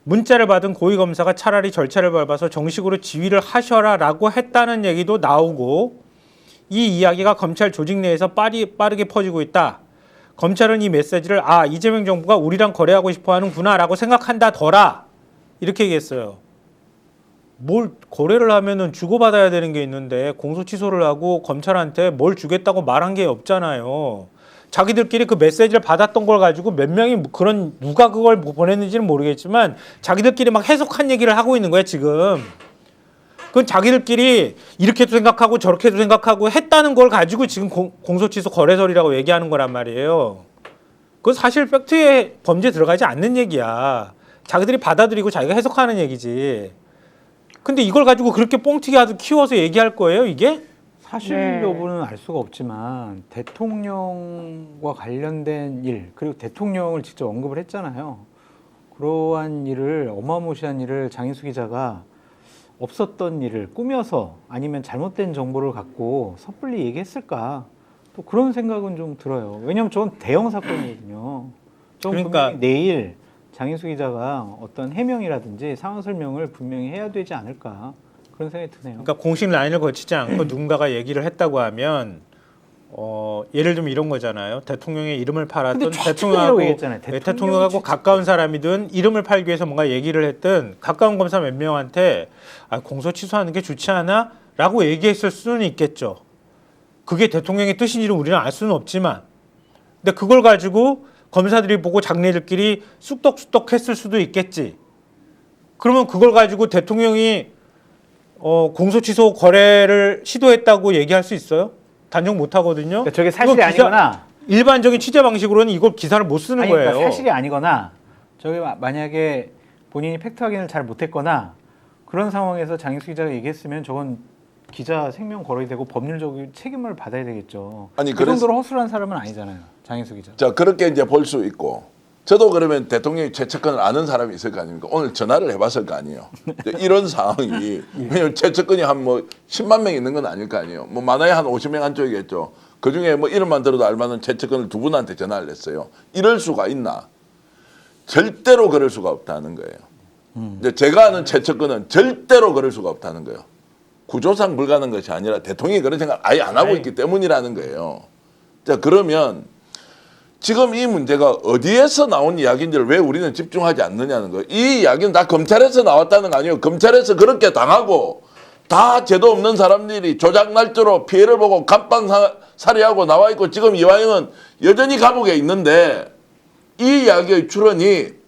문자를 받은 고위검사가 차라리 절차를 밟아서 정식으로 지휘를 하셔라라고 했다는 얘기도 나오고 이 이야기가 검찰 조직 내에서 빠르게 퍼지고 있다. 검찰은 이 메시지를 이재명 정부가 우리랑 거래하고 싶어 하는구나라고 생각한다더라. 이렇게 얘기했어요. 뭘 거래를 하면은 주고받아야 되는 게 있는데 공소 취소를 하고 검찰한테 뭘 주겠다고 말한 게 없잖아요. 자기들끼리 그 메시지를 받았던 걸 가지고 몇 명이 누가 그걸 보냈는지는 모르겠지만 자기들끼리 막 해석한 얘기를 하고 있는 거야 지금. 그건 자기들끼리 이렇게도 생각하고 저렇게도 생각하고 했다는 걸 가지고 지금 공소취소 거래설이라고 얘기하는 거란 말이에요. 그건 사실 팩트에 범죄에 들어가지 않는 얘기야. 자기들이 받아들이고 자기가 해석하는 얘기지. 근데 이걸 가지고 그렇게 뻥튀기 키워서 얘기할 거예요 이게? 사실 여부는 알 수가 없지만 대통령과 관련된 일 그리고 대통령을 직접 언급을 했잖아요. 그러한 일을 어마무시한 일을 장인수 기자가 없었던 일을 꾸며서 아니면 잘못된 정보를 갖고 섣불리 얘기했을까? 또 그런 생각은 좀 들어요. 왜냐하면 저건 대형 사건이거든요. 그러니까 내일 장인수 기자가 어떤 해명이라든지 상황 설명을 분명히 해야 되지 않을까 그런 생각이 드네요. 그러니까 공식 라인을 거치지 않고 누군가가 얘기를 했다고 하면 예를 들면 이런 거잖아요. 대통령의 이름을 팔았던 대통령하고 가까운 사람이든 이름을 팔기 위해서 뭔가 얘기를 했든 가까운 검사 몇 명한테 공소 취소하는 게 좋지 않아? 라고 얘기했을 수는 있겠죠. 그게 대통령의 뜻인지는 우리는 알 수는 없지만, 근데 그걸 가지고 검사들이 보고 장례들끼리 쑥덕쑥덕 했을 수도 있겠지. 그러면 그걸 가지고 대통령이 공소취소 거래를 시도했다고 얘기할 수 있어요? 단정 못 하거든요. 그러니까 저게 사실이 이거 아니거나 일반적인 취재 방식으로는 이걸 기사를 못 쓰는 아니, 거예요. 그러니까 사실이 아니거나 저게 만약에 본인이 팩트 확인을 잘 못했거나 그런 상황에서 장익수 기자가 얘기했으면 저건 기자 생명 거론이 되고 법률적인 책임을 받아야 되겠죠. 아니, 그 그래서- 정도로 허술한 사람은 아니잖아요, 장익수 기자. 자, 그렇게 이제 볼 수 있고, 저도 그러면 대통령이 최측근을 아는 사람이 있을 거 아닙니까? 오늘 전화를 해봤을 거 아니에요. 이제 이런 상황이 왜냐면 최측근이 한 뭐 10만 명 있는 건 아닐 거 아니에요. 뭐 많아야 한 50명 한쪽이겠죠. 그 중에 뭐 이름만 들어도 알만한 최측근을 두 분한테 전화를 했어요. 이럴 수가 있나? 절대로 그럴 수가 없다는 거예요. 이제 제가 아는 최측근은 절대로 그럴 수가 없다는 거예요. 구조상 불가능한 것이 아니라 대통령이 그런 생각 아예 안 하고 있기 때문이라는 거예요. 자, 그러면 지금 이 문제가 어디에서 나온 이야기인지를 왜 우리는 집중하지 않느냐는 거예요. 이 이야기는 다 검찰에서 나왔다는 거 아니에요. 검찰에서 그렇게 당하고 다 죄도 없는 사람들이 조작 날조로 피해를 보고 감방살이하고 나와 있고 지금 이화영은 여전히 감옥에 있는데 이 이야기의 출원이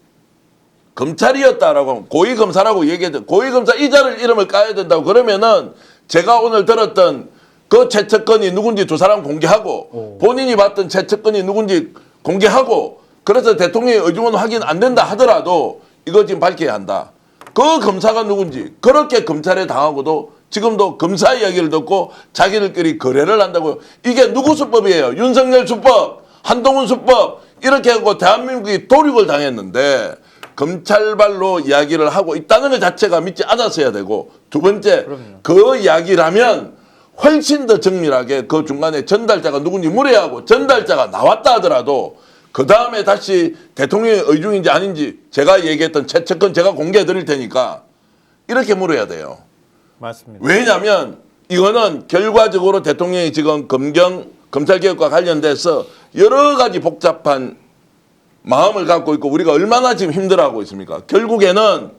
검찰이었다라고 하면 고위검사라고 얘기해도 고위검사 이자를 이름을 까야 된다고 그러면은 제가 오늘 들었던 그 최측근이 누군지 두 사람 공개하고 본인이 봤던 최측근이 누군지 공개하고 그래서 대통령의 의중은 확인 안 된다 하더라도 이거 지금 밝혀야 한다. 그 검사가 누군지 그렇게 검찰에 당하고도 지금도 검사 이야기를 듣고 자기들끼리 거래를 한다고요. 이게 누구 수법이에요? 윤석열 수법, 한동훈 수법 이렇게 하고 대한민국이 도륙을 당했는데 검찰발로 이야기를 하고 있다는 것 자체가 믿지 않았어야 되고 두 번째 그 이야기라면 훨씬 더 정밀하게 그 중간에 전달자가 누군지 물어야 하고 전달자가 나왔다 하더라도 그 다음에 다시 대통령의 의중인지 아닌지 제가 얘기했던 최측근 제가 공개해 드릴 테니까 이렇게 물어야 돼요. 맞습니다. 왜냐하면 이거는 결과적으로 대통령이 지금 검찰개혁과 관련돼서 여러 가지 복잡한 마음을 갖고 있고 우리가 얼마나 지금 힘들어하고 있습니까? 결국에는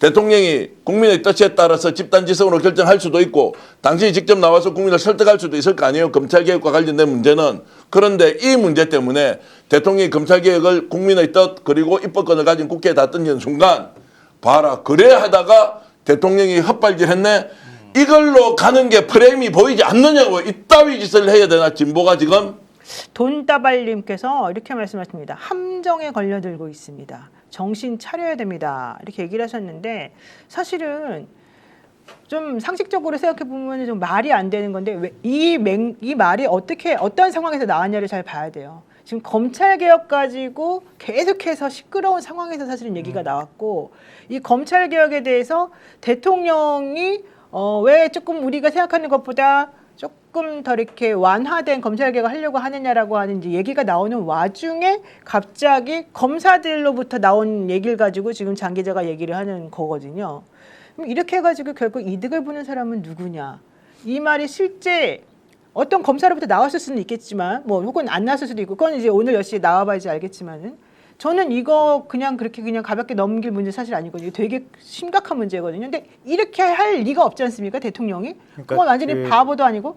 대통령이 국민의 뜻에 따라서 집단지성으로 결정할 수도 있고 당신이 직접 나와서 국민을 설득할 수도 있을 거 아니에요. 검찰개혁과 관련된 문제는. 그런데 이 문제 때문에 대통령이 검찰개혁을 국민의 뜻 그리고 입법권을 가진 국회에 다 던지는 순간 봐라 그래 하다가 대통령이 헛발질했네. 이걸로 가는 게 프레임이 보이지 않느냐고. 이따위 짓을 해야 되나 진보가 지금. 돈다발님께서 이렇게 말씀하십니다. 함정에 걸려들고 있습니다. 정신 차려야 됩니다. 이렇게 얘기를 하셨는데 사실은 좀 상식적으로 생각해 보면 좀 말이 안 되는 건데 왜 이 말이 어떤 상황에서 나왔냐를 잘 봐야 돼요. 지금 검찰 개혁 가지고 계속해서 시끄러운 상황에서 사실은 얘기가 나왔고 이 검찰 개혁에 대해서 대통령이 왜 조금 우리가 생각하는 것보다 조금 더 이렇게 완화된 검찰 개혁을 하려고 하느냐라고 하는 이제 얘기가 나오는 와중에 갑자기 검사들로부터 나온 얘기를 가지고 지금 장 기자가 얘기를 하는 거거든요. 그럼 이렇게 해가지고 결국 이득을 보는 사람은 누구냐? 이 말이 실제 어떤 검사로부터 나왔을 수는 있겠지만 뭐 혹은 안 나왔을 수도 있고 그건 이제 오늘 10시에 나와봐야지 알겠지만은 저는 이거 그냥 그렇게 그냥 가볍게 넘길 문제 사실 아니거든요. 되게 심각한 문제거든요. 근데 이렇게 할 리가 없지 않습니까? 대통령이? 그러니까 그건 완전히 바보도 아니고.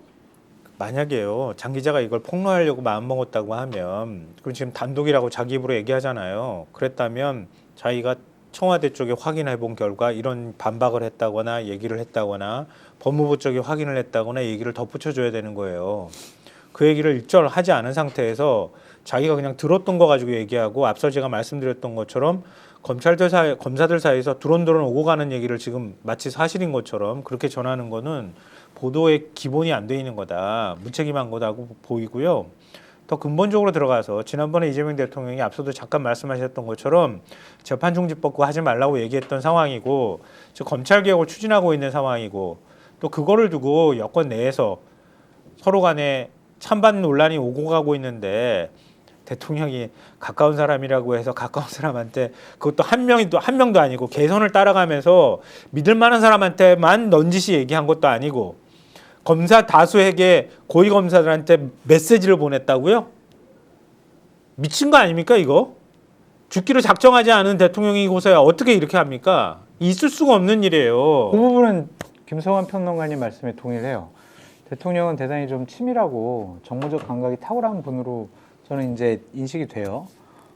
만약에요 장 기자가 이걸 폭로하려고 마음먹었다고 하면 그럼 지금 단독이라고 자기 입으로 얘기하잖아요. 그랬다면 자기가 청와대 쪽에 확인해 본 결과 이런 반박을 했다거나 얘기를 했다거나 법무부 쪽에 확인을 했다거나 얘기를 덧붙여줘야 되는 거예요. 그 얘기를 일절 하지 않은 상태에서 자기가 그냥 들었던 거 가지고 얘기하고 앞서 제가 말씀드렸던 것처럼 검사들 사이에서 두런두런 오고 가는 얘기를 지금 마치 사실인 것처럼 그렇게 전하는 거는 보도의 기본이 안 돼 있는 거다. 무책임한 거다고 보이고요. 더 근본적으로 들어가서 지난번에 이재명 대통령이 앞서도 잠깐 말씀하셨던 것처럼 재판중지법과 하지 말라고 얘기했던 상황이고 즉 검찰개혁을 추진하고 있는 상황이고 또 그거를 두고 여권 내에서 서로 간에 찬반 논란이 오고 가고 있는데 대통령이 가까운 사람이라고 해서 가까운 사람한테 그것도 한 명도 아니고 개선을 따라가면서 믿을 만한 사람한테만 넌지시 얘기한 것도 아니고 검사 다수에게 고위 검사들한테 메시지를 보냈다고요? 미친 거 아닙니까 이거? 죽기로 작정하지 않은 대통령이고서야 어떻게 이렇게 합니까? 있을 수가 없는 일이에요. 그 부분은 김성환 평론가님 말씀에 동의를 해요. 대통령은 대단히 좀 치밀하고 정무적 감각이 탁월한 분으로 저는 이제 인식이 돼요.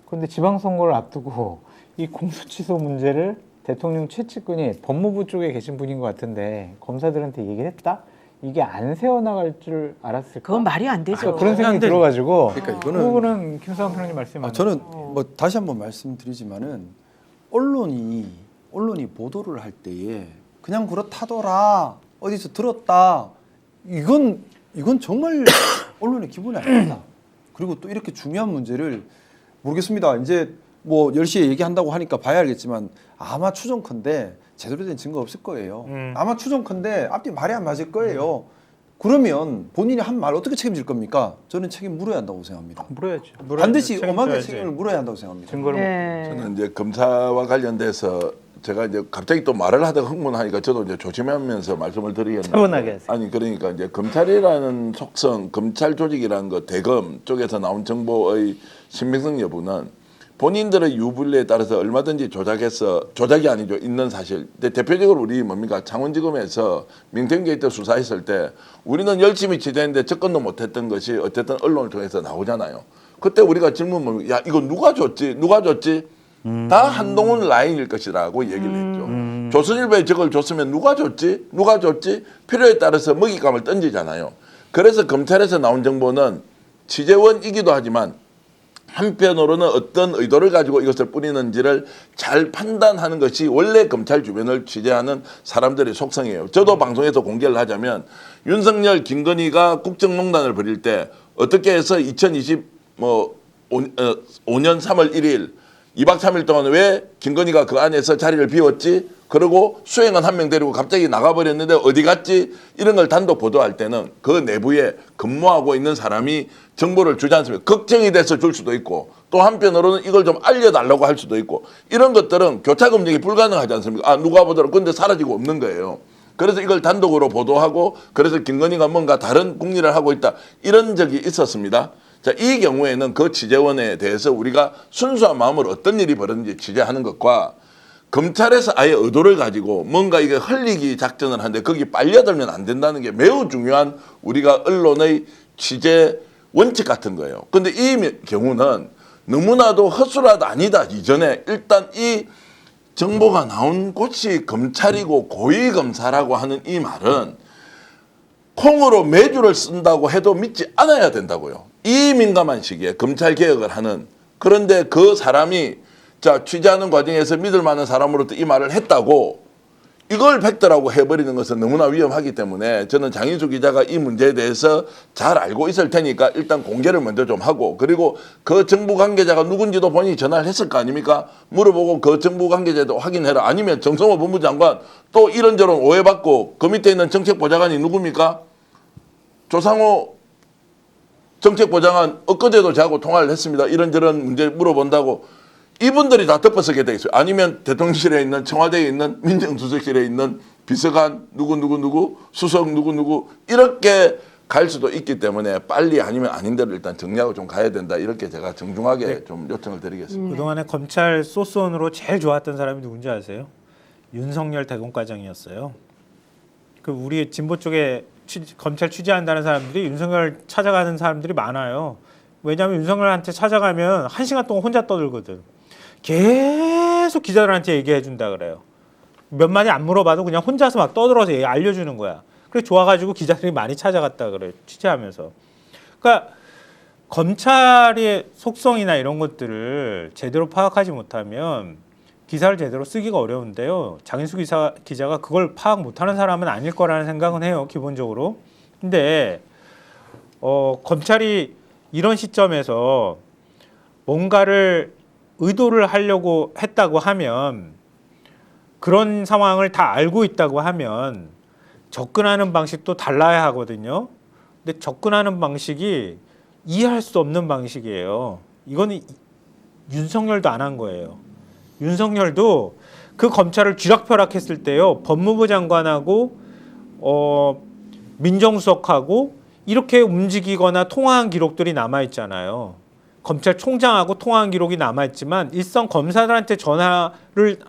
그런데 지방선거를 앞두고 이 공수처 문제를 대통령 최측근이 법무부 쪽에 계신 분인 것 같은데 검사들한테 얘기를 했다? 이게 안 새어나갈 줄 알았을까? 그건 말이 안 되죠. 그런 생각이 들어가지고 그러니까 그 이거는 부분은 김상환 평론님 말씀이 맞는 저는 뭐 다시 한번 말씀드리지만은 언론이 보도를 할 때에 그냥 그렇다더라 어디서 들었다 이건 정말 언론의 기본이 아닙니다. 그리고 또 이렇게 중요한 문제를 모르겠습니다. 이제 뭐 10시에 얘기한다고 하니까 봐야 알겠지만 아마 추정컨대 제대로 된 증거 없을 거예요. 아마 추정컨대 앞뒤 말이 안 맞을 거예요. 그러면 본인이 한 말 어떻게 책임질 겁니까? 저는 책임 물어야 한다고 생각합니다. 물어야죠. 반드시 책임져야지. 엄하게 책임을 물어야 한다고 생각합니다. 증거를 네. 저는 이제 검사와 관련돼서 제가 이제 갑자기 또 말을 하다가 흥분하니까 저도 이제 조심하면서 말씀을 드리겠는데 차분하게 하세요. 아니 그러니까 이제 검찰이라는 속성, 검찰 조직이라는 거 대검 쪽에서 나온 정보의 신빙성 여부는 본인들의 유불리에 따라서 얼마든지 조작이 아니죠. 있는 사실. 근데 대표적으로 우리 뭡니까 창원지검에서 민태균 게이트 수사했을 때 우리는 열심히 취재했는데 접근도 못했던 것이 어쨌든 언론을 통해서 나오잖아요. 그때 우리가 질문 뭡니까? 야 이거 누가 줬지? 다 한동훈 라인일 것이라고 얘기를 했죠. 조선일보에 저걸 줬으면 누가 줬지? 필요에 따라서 먹잇감을 던지잖아요. 그래서 검찰에서 나온 정보는 취재원이기도 하지만 한편으로는 어떤 의도를 가지고 이것을 뿌리는지를 잘 판단하는 것이 원래 검찰 주변을 취재하는 사람들의 속성이에요. 저도 방송에서 공개를 하자면 윤석열, 김건희가 국정농단을 벌일 때 어떻게 해서 2025년 3월 1일 2박 3일 동안 왜 김건희가 그 안에서 자리를 비웠지? 그리고 수행은 한 명 데리고 갑자기 나가버렸는데 어디 갔지? 이런 걸 단독 보도할 때는 그 내부에 근무하고 있는 사람이 정보를 주지 않습니까? 걱정이 돼서 줄 수도 있고 또 한편으로는 이걸 좀 알려달라고 할 수도 있고 이런 것들은 교차 검증이 불가능하지 않습니까? 아 누가 보더라도 근데 사라지고 없는 거예요. 그래서 이걸 단독으로 보도하고 그래서 김건희가 뭔가 다른 궁리를 하고 있다 이런 적이 있었습니다. 자, 이 경우에는 그 취재원에 대해서 우리가 순수한 마음으로 어떤 일이 벌어졌는지 취재하는 것과 검찰에서 아예 의도를 가지고 뭔가 이게 흘리기 작전을 하는데 거기 빨려들면 안 된다는 게 매우 중요한 우리가 언론의 취재 원칙 같은 거예요. 근데 이 경우는 너무나도 허술하다 아니다 이전에 일단 이 정보가 나온 곳이 검찰이고 고위검사라고 하는 이 말은 콩으로 매주를 쓴다고 해도 믿지 않아야 된다고요. 이 민감한 시기에 검찰 개혁을 하는 그런데 그 사람이 자 취재하는 과정에서 믿을 만한 사람으로부터 이 말을 했다고 이걸 팩트라고 해버리는 것은 너무나 위험하기 때문에 저는 장인수 기자가 이 문제에 대해서 잘 알고 있을 테니까 일단 공개를 먼저 좀 하고 그리고 그 정부 관계자가 누군지도 본인이 전화를 했을 거 아닙니까? 물어보고 그 정부 관계자도 확인해라. 아니면 정성호 법무장관 또 이런저런 오해받고 그 밑에 있는 정책보좌관이 누굽니까? 조상호 정책보좌관 엊그제도 저하고 통화를 했습니다. 이런저런 문제 물어본다고 이분들이 다 덮어서게 돼 있어요. 아니면 대통령실에 있는 청와대에 있는 민정수석실에 있는 비서관 누구 수석 누구 이렇게 갈 수도 있기 때문에 빨리 아니면 아닌 대로 일단 정리하고 좀 가야 된다. 이렇게 제가 정중하게 좀 요청을 드리겠습니다. 그동안에 검찰 소스원으로 제일 좋았던 사람이 누군지 아세요? 윤석열 대검과장이었어요. 그 우리 진보 쪽에 검찰 취재한다는 사람들이 윤석열 찾아가는 사람들이 많아요. 왜냐하면 윤석열한테 찾아가면 1시간 동안 혼자 떠들거든. 계속 기자들한테 얘기해 준다 그래요. 몇 마디 안 물어봐도 그냥 혼자서 막 떠들어서 알려주는 거야. 그래 좋아가지고 기자들이 많이 찾아갔다 그래 취재하면서. 그러니까 검찰의 속성이나 이런 것들을 제대로 파악하지 못하면 기사를 제대로 쓰기가 어려운데요. 장인수 기자가 그걸 파악 못하는 사람은 아닐 거라는 생각은 해요. 기본적으로. 근데 검찰이 이런 시점에서 뭔가를 의도를 하려고 했다고 하면 그런 상황을 다 알고 있다고 하면 접근하는 방식도 달라야 하거든요. 근데 접근하는 방식이 이해할 수 없는 방식이에요. 이거는 윤석열도 안 한 거예요. 윤석열도 그 검찰을 쥐락펴락했을 때요. 법무부 장관하고 민정수석하고 이렇게 움직이거나 통화한 기록들이 남아있잖아요. 검찰총장하고 통화한 기록이 남아있지만 일선 검사들한테 전화를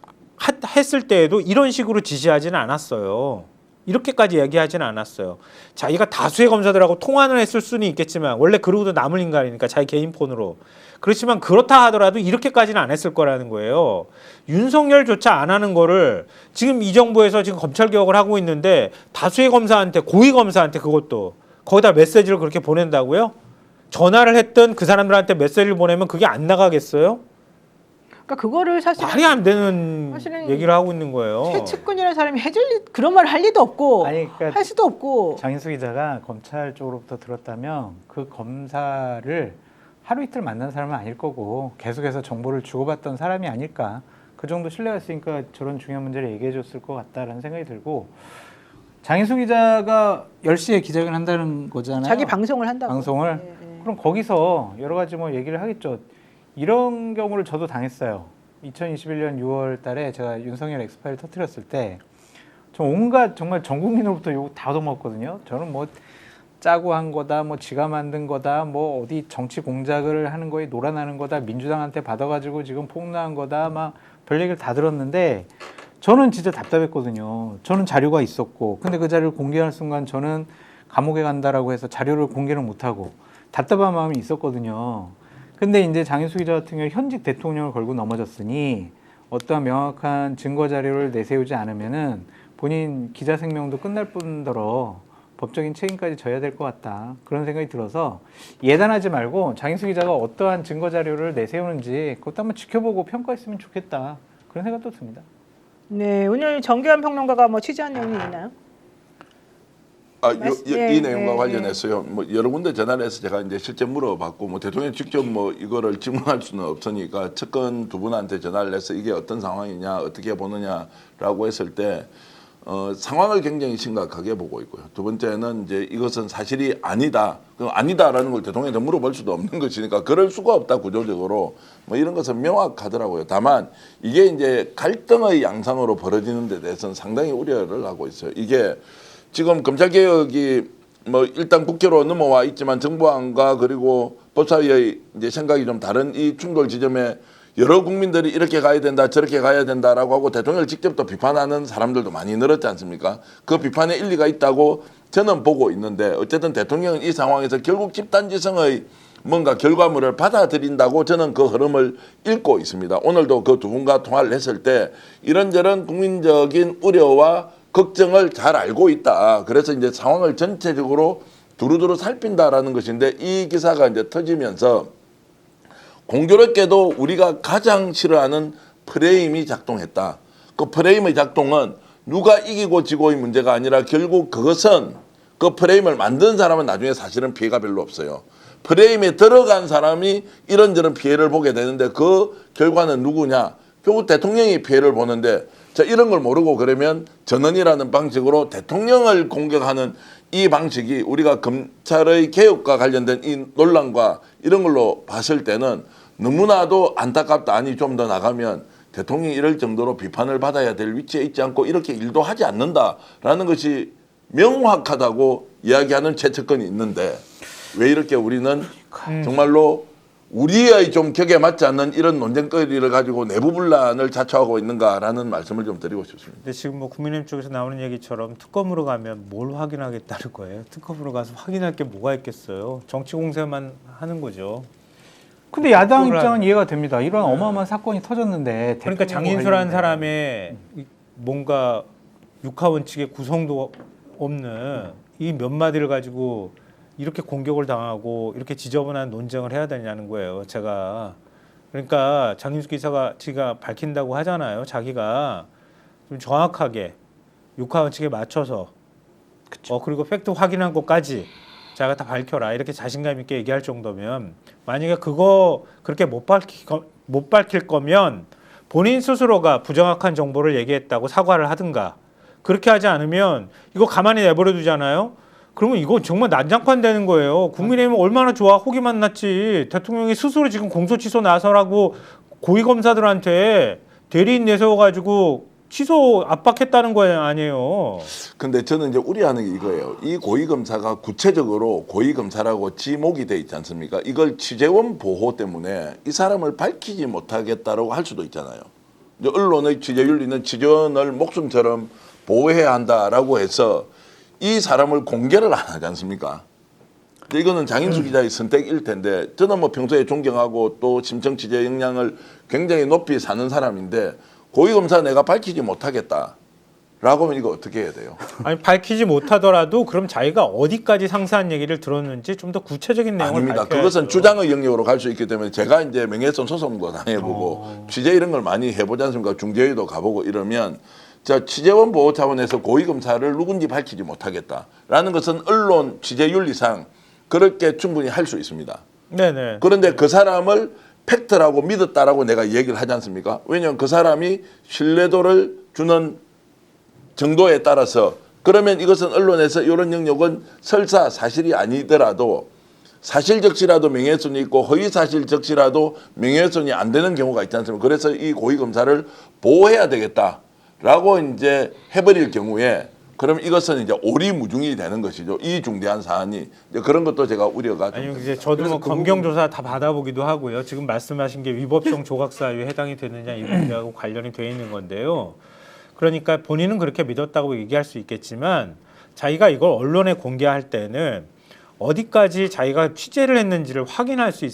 했을 때에도 이런 식으로 지시하지는 않았어요. 이렇게까지 얘기하지는 않았어요. 자기가 다수의 검사들하고 통화는 했을 수는 있겠지만 원래 그러고도 남을 인간이니까 자기 개인 폰으로. 그렇지만 그렇다 하더라도 이렇게까지는 안 했을 거라는 거예요. 윤석열조차 안 하는 거를 지금 이 정부에서 지금 검찰 개혁을 하고 있는데 다수의 검사한테 고위 검사한테 그것도 거기다 메시지를 그렇게 보낸다고요? 전화를 했던 그 사람들한테 메시지를 보내면 그게 안 나가겠어요? 그러니까 그거를 사실 말이 안 되는 사실은 얘기를 하고 있는 거예요. 최측근이라는 사람이 해줄 그런 말을 할 리도 없고 아니, 그러니까 할 수도 없고. 장인수 기자가 검찰 쪽으로부터 들었다면 그 검사를 하루 이틀 만난 사람은 아닐 거고 계속해서 정보를 주고받던 사람이 아닐까. 그 정도 신뢰가 있으니까 저런 중요한 문제를 얘기해 줬을 것 같다라는 생각이 들고, 장인수 기자가 10시에 기자회견 한다는 거잖아요. 자기 방송을 한다고. 방송을. 그럼 거기서 여러 가지 뭐 얘기를 하겠죠. 이런 경우를 저도 당했어요. 2021년 6월 달에 제가 윤석열 엑스파일 터뜨렸을 때 저 온갖 정말 전 국민으로부터 욕 다 얻어먹었거든요. 저는 뭐 짜고 한 거다, 뭐 지가 만든 거다, 뭐 어디 정치 공작을 하는 거에 놀아나는 거다, 민주당한테 받아가지고 지금 폭로한 거다, 막 별 얘기를 다 들었는데 저는 진짜 답답했거든요. 저는 자료가 있었고, 근데 그 자료를 공개할 순간 저는 감옥에 간다라고 해서 자료를 공개를 못하고 답답한 마음이 있었거든요. 근데 이제 장인수 기자 같은 경우 현직 대통령을 걸고 넘어졌으니 어떠한 명확한 증거 자료를 내세우지 않으면은 본인 기자 생명도 끝날 뿐더러 법적인 책임까지 져야 될 것 같다. 그런 생각이 들어서 예단하지 말고 장인수 기자가 어떠한 증거 자료를 내세우는지 그것도 한번 지켜보고 평가했으면 좋겠다. 그런 생각도 듭니다. 네, 오늘 정교한 평론가가 뭐 취재한 내용이 있나요? 이 내용과 관련해서요. 뭐 여러 군데 전화를 해서 제가 이제 실제 물어봤고, 뭐 대통령 직접 뭐 이거를 질문할 수는 없으니까 측근 두 분한테 전화를 해서 이게 어떤 상황이냐, 어떻게 보느냐라고 했을 때 상황을 굉장히 심각하게 보고 있고요. 두 번째는 이제 이것은 사실이 아니다. 그럼 아니다라는 걸 대통령한테 물어볼 수도 없는 것이니까 그럴 수가 없다 구조적으로 뭐 이런 것은 명확하더라고요. 다만 이게 이제 갈등의 양상으로 벌어지는 데 대해서는 상당히 우려를 하고 있어요. 이게 지금 검찰개혁이 뭐 일단 국회로 넘어와 있지만 정부안과 그리고 법사위의 이제 생각이 좀 다른 이 충돌 지점에 여러 국민들이 이렇게 가야 된다 저렇게 가야 된다라고 하고 대통령을 직접 또 비판하는 사람들도 많이 늘었지 않습니까? 그 비판에 일리가 있다고 저는 보고 있는데, 어쨌든 대통령은 이 상황에서 결국 집단지성의 뭔가 결과물을 받아들인다고 저는 그 흐름을 읽고 있습니다. 오늘도 그 두 분과 통화를 했을 때 이런저런 국민적인 우려와 걱정을 잘 알고 있다. 그래서 이제 상황을 전체적으로 두루두루 살핀다라는 것인데, 이 기사가 이제 터지면서 공교롭게도 우리가 가장 싫어하는 프레임이 작동했다. 그 프레임의 작동은 누가 이기고 지고의 문제가 아니라 결국 그것은 그 프레임을 만든 사람은 나중에 사실은 피해가 별로 없어요. 프레임에 들어간 사람이 이런저런 피해를 보게 되는데 그 결과는 누구냐? 결국 대통령이 피해를 보는데, 자, 이런 걸 모르고 그러면 전원이라는 방식으로 대통령을 공격하는 이 방식이 우리가 검찰의 개혁과 관련된 이 논란과 이런 걸로 봤을 때는 너무나도 안타깝다. 아니 좀 더 나가면 대통령이 이럴 정도로 비판을 받아야 될 위치에 있지 않고 이렇게 일도 하지 않는다라는 것이 명확하다고 이야기하는 최측근이 있는데, 왜 이렇게 우리는 정말로 우리의 좀 격에 맞지 않는 이런 논쟁거리를 가지고 내부 분란을 자초하고 있는가라는 말씀을 좀 드리고 싶습니다. 근데 지금 뭐 국민의힘 쪽에서 나오는 얘기처럼 특검으로 가면 뭘 확인하겠다는 거예요? 특검으로 가서 확인할 게 뭐가 있겠어요? 정치 공세만 하는 거죠. 근데 야당 입장은 이해가 됩니다. 이런 어마어마한 사건이 터졌는데, 그러니까 장인수라는 사람의 뭔가 육하원칙의 구성도 없는 이 몇 마디를 가지고 이렇게 공격을 당하고 이렇게 지저분한 논쟁을 해야 되냐는 거예요. 제가 그러니까 장인수 기사가 지가 밝힌다고 하잖아요. 자기가 좀 정확하게 육하원칙에 맞춰서 그리고 팩트 확인한 것까지 자기가 다 밝혀라 이렇게 자신감 있게 얘기할 정도면, 만약에 그거 그렇게 못 밝힐 거면 본인 스스로가 부정확한 정보를 얘기했다고 사과를 하든가, 그렇게 하지 않으면 이거 가만히 내버려 두잖아요. 그러면 이거 정말 난장판 되는 거예요. 국민의힘은 얼마나 좋아, 호기만 났지. 대통령이 스스로 지금 공소취소 나서라고 고위검사들한테 대리인 내세워가지고 취소 압박했다는 거 아니에요. 근데 저는 이제 우려하는 게 이거예요. 이 고위검사가 구체적으로 고위검사라고 지목이 돼 있지 않습니까? 이걸 취재원 보호 때문에 이 사람을 밝히지 못하겠다라고 할 수도 있잖아요. 이제 언론의 취재윤리는 취재원을 목숨처럼 보호해야 한다라고 해서 이 사람을 공개를 안 하지 않습니까? 근데 이거는 장인수 기자의 선택일 텐데 저는 뭐 평소에 존경하고 또 심층 취재 역량을 굉장히 높이 사는 사람인데 고위검사 내가 밝히지 못하겠다. 라고 하면 이거 어떻게 해야 돼요? 아니 밝히지 못하더라도 그럼 자기가 어디까지 상세한 얘기를 들었는지 좀 더 구체적인 내용을 아닙니다. 밝혀야죠. 그것은 주장의 영역으로 갈 수 있기 때문에 제가 이제 명예훼손 소송도 당해보고 취재 이런 걸 많이 해보지 않습니까? 중재위도 가보고 이러면 자 취재원 보호 차원에서 고위검사를 누군지 밝히지 못하겠다라는 것은 언론 취재윤리상 그렇게 충분히 할 수 있습니다. 네네. 그런데 그 사람을 팩트라고 믿었다라고 내가 얘기를 하지 않습니까? 왜냐하면 그 사람이 신뢰도를 주는 정도에 따라서 그러면 이것은 언론에서 이런 영역은 설사 사실이 아니더라도 사실적시라도 명예훼손이 있고 허위사실적시라도 명예훼손이 안 되는 경우가 있지 않습니까? 그래서 이 고위검사를 보호해야 되겠다라고 이제 해버릴 경우에 그럼 이것은 이제 오리무중이 되는 것이죠. 이 중대한 사안이 이제 그런 것도 제가 우려가 좀 아니 이제 저도 뭐 검경 조사 다 받아보기도 하고요. 지금 말씀하신 게 위법성 조각 사유에 해당이 되느냐 이 문제하고 관련이 돼 있는 건데요. 그러니까 본인은 그렇게 믿었다고 얘기할 수 있겠지만 자기가 이걸 언론에 공개할 때는 어디까지 자기가 취재를 했는지를 확인할 수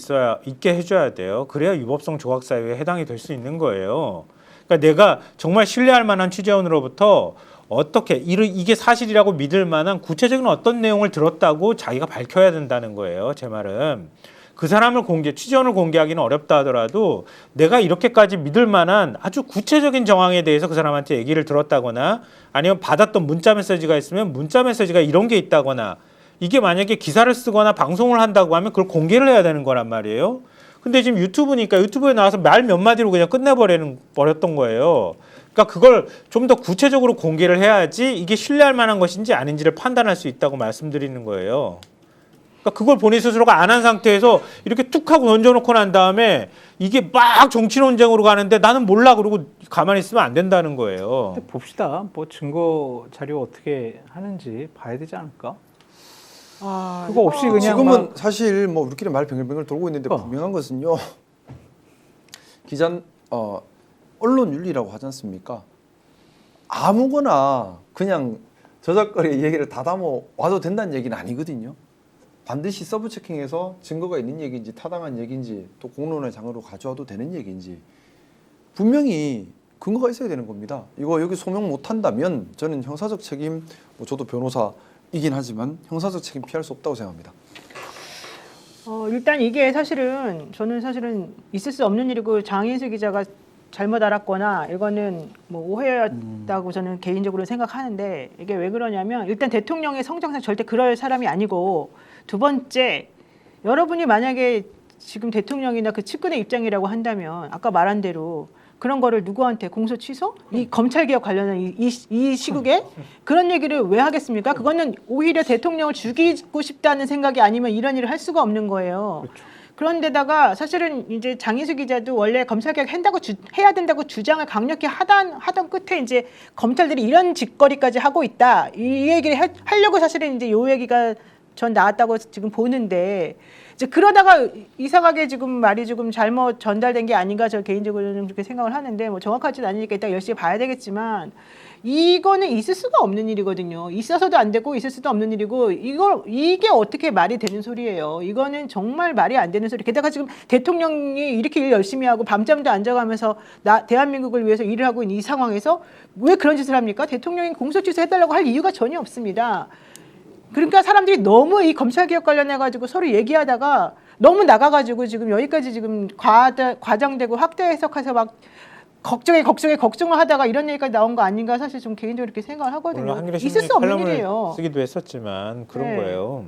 있게 해줘야 돼요. 그래야 위법성 조각 사유에 해당이 될 수 있는 거예요. 그러니까 내가 정말 신뢰할 만한 취재원으로부터 어떻게 이게 사실이라고 믿을 만한 구체적인 어떤 내용을 들었다고 자기가 밝혀야 된다는 거예요. 제 말은. 그 사람을 취재원을 공개하기는 어렵다 하더라도 내가 이렇게까지 믿을 만한 아주 구체적인 정황에 대해서 그 사람한테 얘기를 들었다거나 아니면 받았던 문자 메시지가 있으면 문자 메시지가 이런 게 있다거나 이게 만약에 기사를 쓰거나 방송을 한다고 하면 그걸 공개를 해야 되는 거란 말이에요. 근데 지금 유튜브니까 유튜브에 나와서 말 몇 마디로 그냥 끝내버렸던 거예요. 그러니까 그걸 좀 더 구체적으로 공개를 해야지 이게 신뢰할 만한 것인지 아닌지를 판단할 수 있다고 말씀드리는 거예요. 그러니까 그걸 본인 스스로가 안 한 상태에서 이렇게 툭 하고 던져놓고 난 다음에 이게 막 정치 논쟁으로 가는데 나는 몰라 그러고 가만히 있으면 안 된다는 거예요. 근데 봅시다. 뭐 증거 자료 어떻게 하는지 봐야 되지 않을까? 그거 없이 그냥 지금은 막 사실 뭐 우리끼리 말 뱅글뱅글 돌고 있는데 분명한 것은요. 언론 윤리라고 하지 않습니까? 아무거나 그냥 저작거리 얘기를 다 담아 와도 된다는 얘기는 아니거든요. 반드시 서브 체킹해서 증거가 있는 얘기인지 타당한 얘기인지 또 공론의 장으로 가져와도 되는 얘기인지 분명히 근거가 있어야 되는 겁니다. 이거 여기 소명 못한다면 저는 형사적 책임, 저도 변호사이긴 하지만 형사적 책임 피할 수 없다고 생각합니다. 일단 이게 저는 사실은 있을 수 없는 일이고 장인수 기자가 잘못 알았거나 이거는 뭐 오해였다고 저는 개인적으로 생각하는데 이게 왜 그러냐면 일단 대통령의 성정상 절대 그럴 사람이 아니고 두 번째 여러분이 만약에 지금 대통령이나 그 측근의 입장이라고 한다면 아까 말한 대로 그런 거를 누구한테 공소 취소? 이 검찰개혁 관련한 이 시국에 그런 얘기를 왜 하겠습니까? 그거는 오히려 대통령을 죽이고 싶다는 생각이 아니면 이런 일을 할 수가 없는 거예요. 그렇죠. 그런데다가 사실은 이제 장인수 기자도 원래 검찰개혁 해야 된다고 주장을 강력히 하던 끝에 이제 검찰들이 이런 짓거리까지 하고 있다. 이 얘기를 하려고 사실은 이제 요 얘기가 전 나왔다고 지금 보는데 이제 그러다가 이상하게 지금 말이 조금 잘못 전달된 게 아닌가 저 개인적으로는 그렇게 생각을 하는데 뭐 정확하지는 않으니까 일단 열심히 봐야 되겠지만 이거는 있을 수가 없는 일이거든요. 있어서도 안 되고 있을 수도 없는 일이고 이게 어떻게 말이 되는 소리예요. 이거는 정말 말이 안 되는 소리. 게다가 지금 대통령이 이렇게 일 열심히 하고 밤잠도 안 자가면서 대한민국을 위해서 일을 하고 있는 이 상황에서 왜 그런 짓을 합니까? 대통령이 공소 취소해달라고 할 이유가 전혀 없습니다. 그러니까 사람들이 너무 이 검찰개혁 관련해가지고 서로 얘기하다가 너무 나가가지고 지금 여기까지 지금 과장되고 확대 해석해서 막 걱정을 하다가 이런 얘기까지 나온 거 아닌가 사실 좀 개인적으로 이렇게 생각을 하거든요. 있을 수 없는 일이에요. 쓰기도 했었지만 그런 거예요.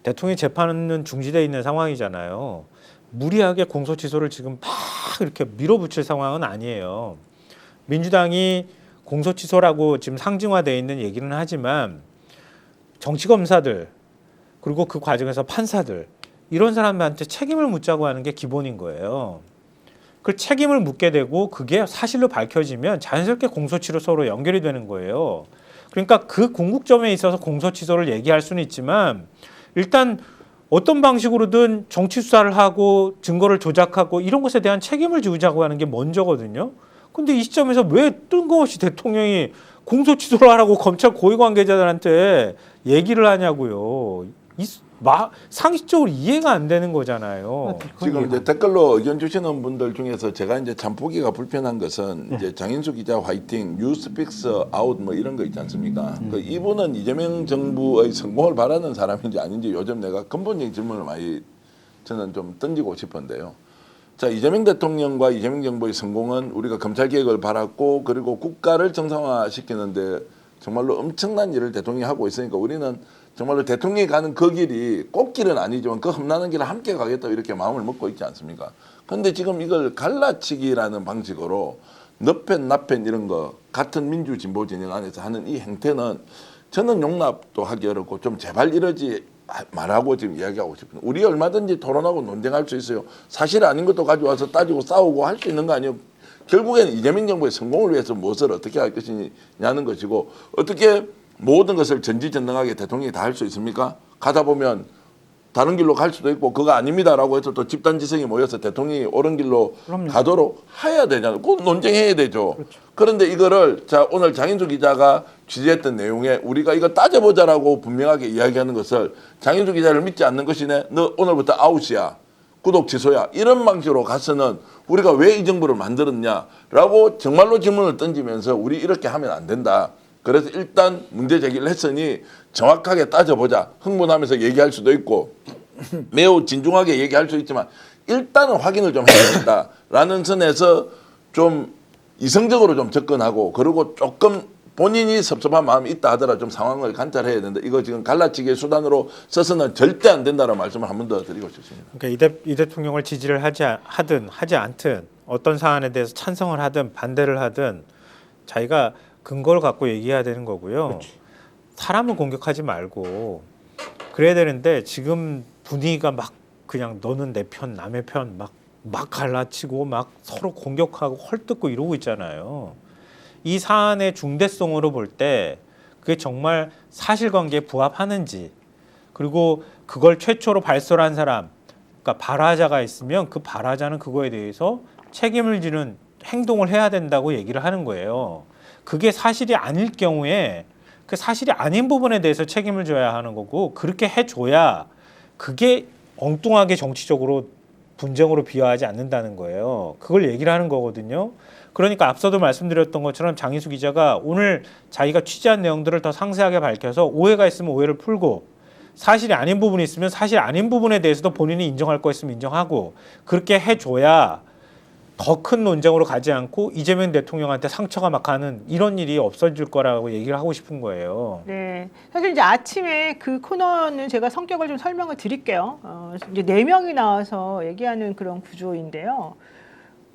대통령이 재판은 중지되어 있는 상황이잖아요. 무리하게 공소 취소를 지금 막 이렇게 밀어붙일 상황은 아니에요. 민주당이 공소 취소라고 지금 상징화되어 있는 얘기는 하지만 정치검사들 그리고 그 과정에서 판사들 이런 사람들한테 책임을 묻자고 하는 게 기본인 거예요. 그 책임을 묻게 되고 그게 사실로 밝혀지면 자연스럽게 공소취소로 연결이 되는 거예요. 그러니까 그 궁극점에 있어서 공소취소를 얘기할 수는 있지만 일단 어떤 방식으로든 정치 수사를 하고 증거를 조작하고 이런 것에 대한 책임을 지우자고 하는 게 먼저거든요. 근데 이 시점에서 왜 뜬금없이 대통령이 공소 취소를 하라고 검찰 고위 관계자들한테 얘기를 하냐고요. 상식적으로 이해가 안 되는 거잖아요. 지금 이제 댓글로 의견 주시는 분들 중에서 제가 이제 참 보기가 불편한 것은 이제 장인수 기자 화이팅, 뉴스픽스 아웃 뭐 이런 거 있지 않습니까? 그 이분은 이재명 정부의 성공을 바라는 사람인지 아닌지 요즘 내가 근본적인 질문을 많이 저는 좀 던지고 싶은데요. 자, 이재명 대통령과 이재명 정부의 성공은 우리가 검찰 개혁을 바랐고 그리고 국가를 정상화시키는데 정말로 엄청난 일을 대통령이 하고 있으니까 우리는 정말로 대통령이 가는 그 길이 꽃길은 아니지만 그 험난한 길을 함께 가겠다 이렇게 마음을 먹고 있지 않습니까? 그런데 지금 이걸 갈라치기라는 방식으로 너펜 나펜 이런 거 같은 민주 진보 진영 안에서 하는 이 행태는 저는 용납도 하기 어렵고 좀 제발 이러지 말하고 지금 이야기하고 싶습니다. 우리 얼마든지 토론하고 논쟁할 수 있어요. 사실 아닌 것도 가져와서 따지고 싸우고 할 수 있는 거 아니에요. 결국에는 이재명 정부의 성공을 위해서 무엇을 어떻게 할 것이냐는 것이고 어떻게 모든 것을 전지전능하게 대통령이 다 할 수 있습니까? 가다 보면 다른 길로 갈 수도 있고 그거 아닙니다라고 해서 또 집단지성이 모여서 대통령이 옳은 길로 가도록 해야 되잖아요. 꼭 논쟁해야 되죠. 그렇죠. 그런데 이거를 자 오늘 장인수 기자가 취재했던 내용에 우리가 이거 따져보자라고 분명하게 이야기하는 것을 장인수 기자를 믿지 않는 것이네. 너 오늘부터 아웃이야. 구독 취소야. 이런 방식으로 가서는 우리가 왜 이 정부를 만들었냐라고 정말로 질문을 던지면서 우리 이렇게 하면 안 된다. 그래서 일단 문제 제기를 했으니 정확하게 따져보자. 흥분하면서 얘기할 수도 있고 매우 진중하게 얘기할 수 있지만 일단은 확인을 좀 해야 된다라는 선에서 좀 이성적으로 좀 접근하고 그리고 조금 본인이 섭섭한 마음이 있다 하더라도 좀 상황을 관찰해야 된다. 이거 지금 갈라치기의 수단으로 써서는 절대 안 된다는 말씀을 한 번 더 드리고 싶습니다. 그러니까 이 대통령을 지지를 하든 하지 않든 어떤 사안에 대해서 찬성을 하든 반대를 하든 자기가 근거를 갖고 얘기해야 되는 거고요. 그렇지. 사람을 공격하지 말고 그래야 되는데 지금 분위기가 막 그냥 너는 내 편 남의 편 막 갈라치고 막 서로 공격하고 헐뜯고 이러고 있잖아요. 이 사안의 중대성으로 볼 때 그게 정말 사실관계에 부합하는지 그리고 그걸 최초로 발설한 사람 그러니까 발화자가 있으면 그 발화자는 그거에 대해서 책임을 지는 행동을 해야 된다고 얘기를 하는 거예요. 그게 사실이 아닐 경우에 그 사실이 아닌 부분에 대해서 책임을 져야 하는 거고 그렇게 해줘야 그게 엉뚱하게 정치적으로 분쟁으로 비화하지 않는다는 거예요. 그걸 얘기를 하는 거거든요. 그러니까 앞서도 말씀드렸던 것처럼 장인수 기자가 오늘 자기가 취재한 내용들을 더 상세하게 밝혀서 오해가 있으면 오해를 풀고 사실이 아닌 부분이 있으면 사실 아닌 부분에 대해서도 본인이 인정할 거 있으면 인정하고 그렇게 해줘야 더 큰 논쟁으로 가지 않고 이재명 대통령한테 상처가 막 가는 이런 일이 없어질 거라고 얘기를 하고 싶은 거예요. 네, 사실 이제 아침에 그 코너는 제가 성격을 좀 설명을 드릴게요. 이제 4명이 나와서 얘기하는 그런 구조인데요.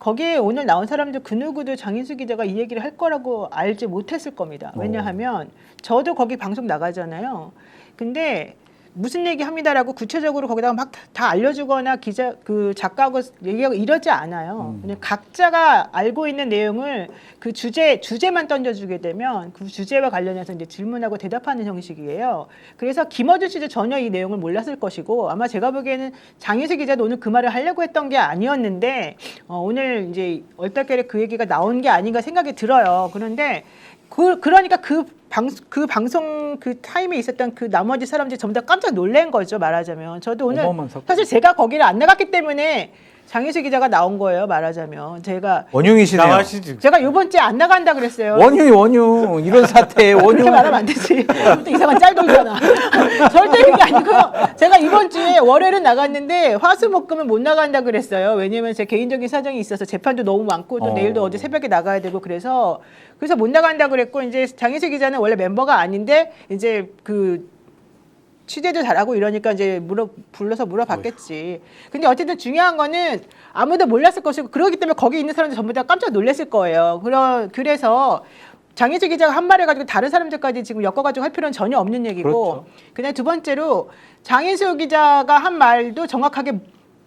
거기에 오늘 나온 사람들 그 누구도 장인수 기자가 이 얘기를 할 거라고 알지 못했을 겁니다. 왜냐하면 저도 거기 방송 나가잖아요. 근데 무슨 얘기 합니다라고 구체적으로 거기다가 막 다 알려주거나 작가하고 얘기하고 이러지 않아요. 그냥 각자가 알고 있는 내용을 그 주제만 던져주게 되면 그 주제와 관련해서 이제 질문하고 대답하는 형식이에요. 그래서 김어준 씨도 전혀 이 내용을 몰랐을 것이고 아마 제가 보기에는 장인수 기자도 오늘 그 말을 하려고 했던 게 아니었는데 오늘 이제 얼떨결에 그 얘기가 나온 게 아닌가 생각이 들어요. 그런데 그러니까 그 방송 그 타임에 있었던 그 나머지 사람들이 전부 다 깜짝 놀란 거죠. 말하자면 저도 오늘 사실 제가 거기를 안 나갔기 때문에 장인수 기자가 나온 거예요. 말하자면 제가 원흉이시네요. 제가 이번 주에 안 나간다 그랬어요. 원흉 이런 사태에 원흉 그렇게 말하면 안 되지. 또 이상한 짤 돌잖아. 절대 그게 아니고요. 제가 이번 주에 월요일은 나갔는데 화수목금은 못 나간다 그랬어요. 왜냐면 제 개인적인 사정이 있어서 재판도 너무 많고 또 내일도 어제 새벽에 나가야 되고 그래서 못 나간다 그랬고 이제 장인수 기자는 원래 멤버가 아닌데 이제 그 취재도 잘하고 이러니까 이제 불러서 물어봤겠지. 근데 어쨌든 중요한 거는 아무도 몰랐을 것이고 그러기 때문에 거기 있는 사람들 전부 다 깜짝 놀랐을 거예요. 그래서 장인수 기자가 한 말 해가지고 다른 사람들까지 지금 엮어가지고 할 필요는 전혀 없는 얘기고 그렇죠. 그다음에 두 번째로 장인수 기자가 한 말도 정확하게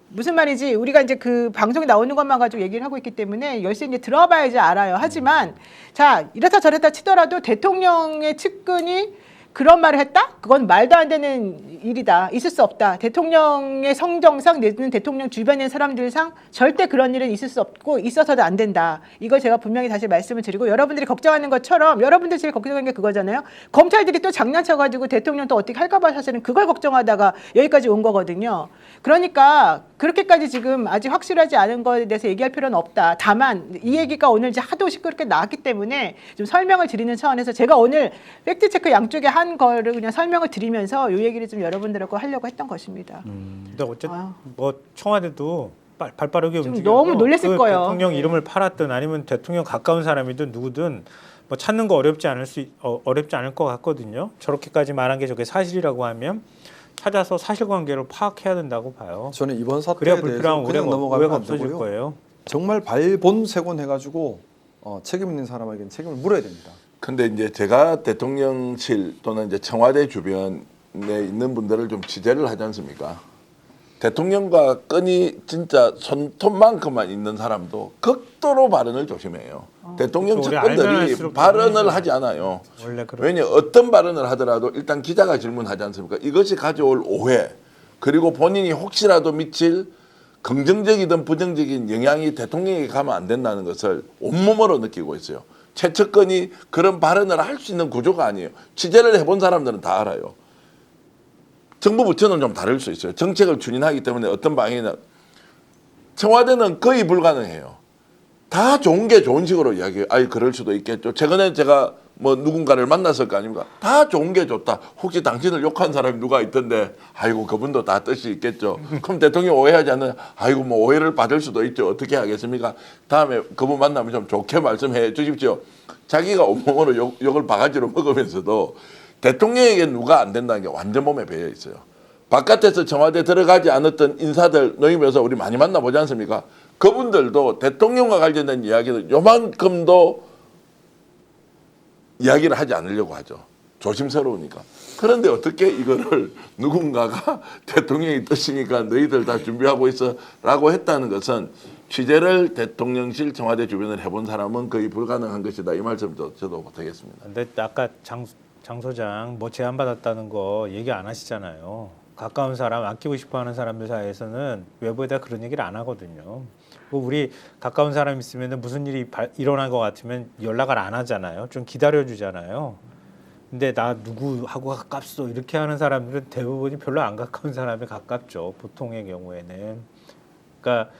무슨 말인지 우리가 이제 그 방송에 나오는 것만 가지고 얘기를 하고 있기 때문에 열심히 이제 들어봐야지 알아요. 하지만 자 이렇다 저렇다 치더라도 대통령의 측근이 그런 말을 했다? 그건 말도 안 되는 일이다. 있을 수 없다. 대통령의 성정상 내지는 대통령 주변의 사람들상 절대 그런 일은 있을 수 없고 있어서도 안 된다. 이걸 제가 분명히 다시 말씀을 드리고 여러분들이 걱정하는 것처럼 여러분들이 제일 걱정하는 게 그거잖아요. 검찰들이 또 장난쳐가지고 대통령 또 어떻게 할까 봐 사실은 그걸 걱정하다가 여기까지 온 거거든요. 그러니까 그렇게까지 지금 아직 확실하지 않은 거에 대해서 얘기할 필요는 없다. 다만 이 얘기가 오늘 이제 하도 시끄럽게 나왔기 때문에 좀 설명을 드리는 차원에서 제가 오늘 팩트체크 양쪽에 한 거를 그냥 설명을 드리면서 이 얘기를 좀 여러분들하고 하려고 했던 것입니다. 근데 어쨌든 뭐 청와대도 발빠르게 좀 움직여서 너무 놀랬을 거예요. 대통령 이름을 팔았든 아니면 대통령 가까운 사람이든 누구든 뭐 찾는 거 어렵지 않을 것 같거든요. 저렇게까지 말한 게 저게 사실이라고 하면 찾아서 사실관계를 파악해야 된다고 봐요. 저는 이번 사태에 그래야 대해서 불필요한 그냥 오해가 넘어가면 안 없어질 되고요. 거예요. 정말 발본색원 해가지고 책임 있는 사람에게는 책임을 물어야 됩니다. 근데 이제 제가 대통령실 또는 이제 청와대 주변에 있는 분들을 좀 취재를 하지 않습니까? 대통령과 끈이 진짜 손톱만큼만 있는 사람도 극도로 발언을 조심해요. 대통령 그렇죠. 우리 알면 측근들이 할수록 발언을 그러죠. 하지 않아요. 원래 그렇죠. 왜냐 어떤 발언을 하더라도 일단 기자가 질문하지 않습니까? 이것이 가져올 오해 그리고 본인이 혹시라도 미칠 긍정적이든 부정적인 영향이 대통령에게 가면 안 된다는 것을 온몸으로 느끼고 있어요. 최측근이 그런 발언을 할 수 있는 구조가 아니에요. 취재를 해본 사람들은 다 알아요. 정부 부처는 좀 다를 수 있어요. 정책을 추진하기 때문에 어떤 방향이나 청와대는 거의 불가능해요. 다 좋은 게 좋은 식으로 이야기해요. 아이 그럴 수도 있겠죠. 최근에 제가 뭐 누군가를 만났을 거 아닙니까? 다 좋은 게 좋다. 혹시 당신을 욕한 사람이 누가 있던데 아이고 그분도 다 뜻이 있겠죠. 그럼 대통령 오해하지 않는 아이고 뭐 오해를 받을 수도 있죠. 어떻게 하겠습니까? 다음에 그분 만나면 좀 좋게 말씀해 주십시오. 자기가 온몸으로 욕을 바가지로 먹으면서도 대통령에게 누가 안 된다는 게 완전 몸에 배어 있어요. 바깥에서 청와대 들어가지 않았던 인사들 모임에서 우리 많이 만나보지 않습니까? 그분들도 대통령과 관련된 이야기를 요만큼도 이야기를 하지 않으려고 하죠. 조심스러우니까. 그런데 어떻게 이거를 누군가가 대통령이 뜻이니까 너희들 다 준비하고 있어 라고 했다는 것은 취재를 대통령실 청와대 주변을 해본 사람은 거의 불가능한 것이다. 이 말씀도 저도 못하겠습니다. 근데 아까 장 소장 뭐 제안 받았다는 거 얘기 안 하시잖아요. 가까운 사람, 아끼고 싶어하는 사람들 사이에서는 외부에다 그런 얘기를 안 하거든요. 뭐 우리 가까운 사람 있으면 무슨 일이 일어날 것 같으면 연락을 안 하잖아요. 좀 기다려주잖아요. 근데 나 누구하고 가깝소 이렇게 하는 사람들은 대부분이 별로 안 가까운 사람에 가깝죠. 보통의 경우에는. 그러니까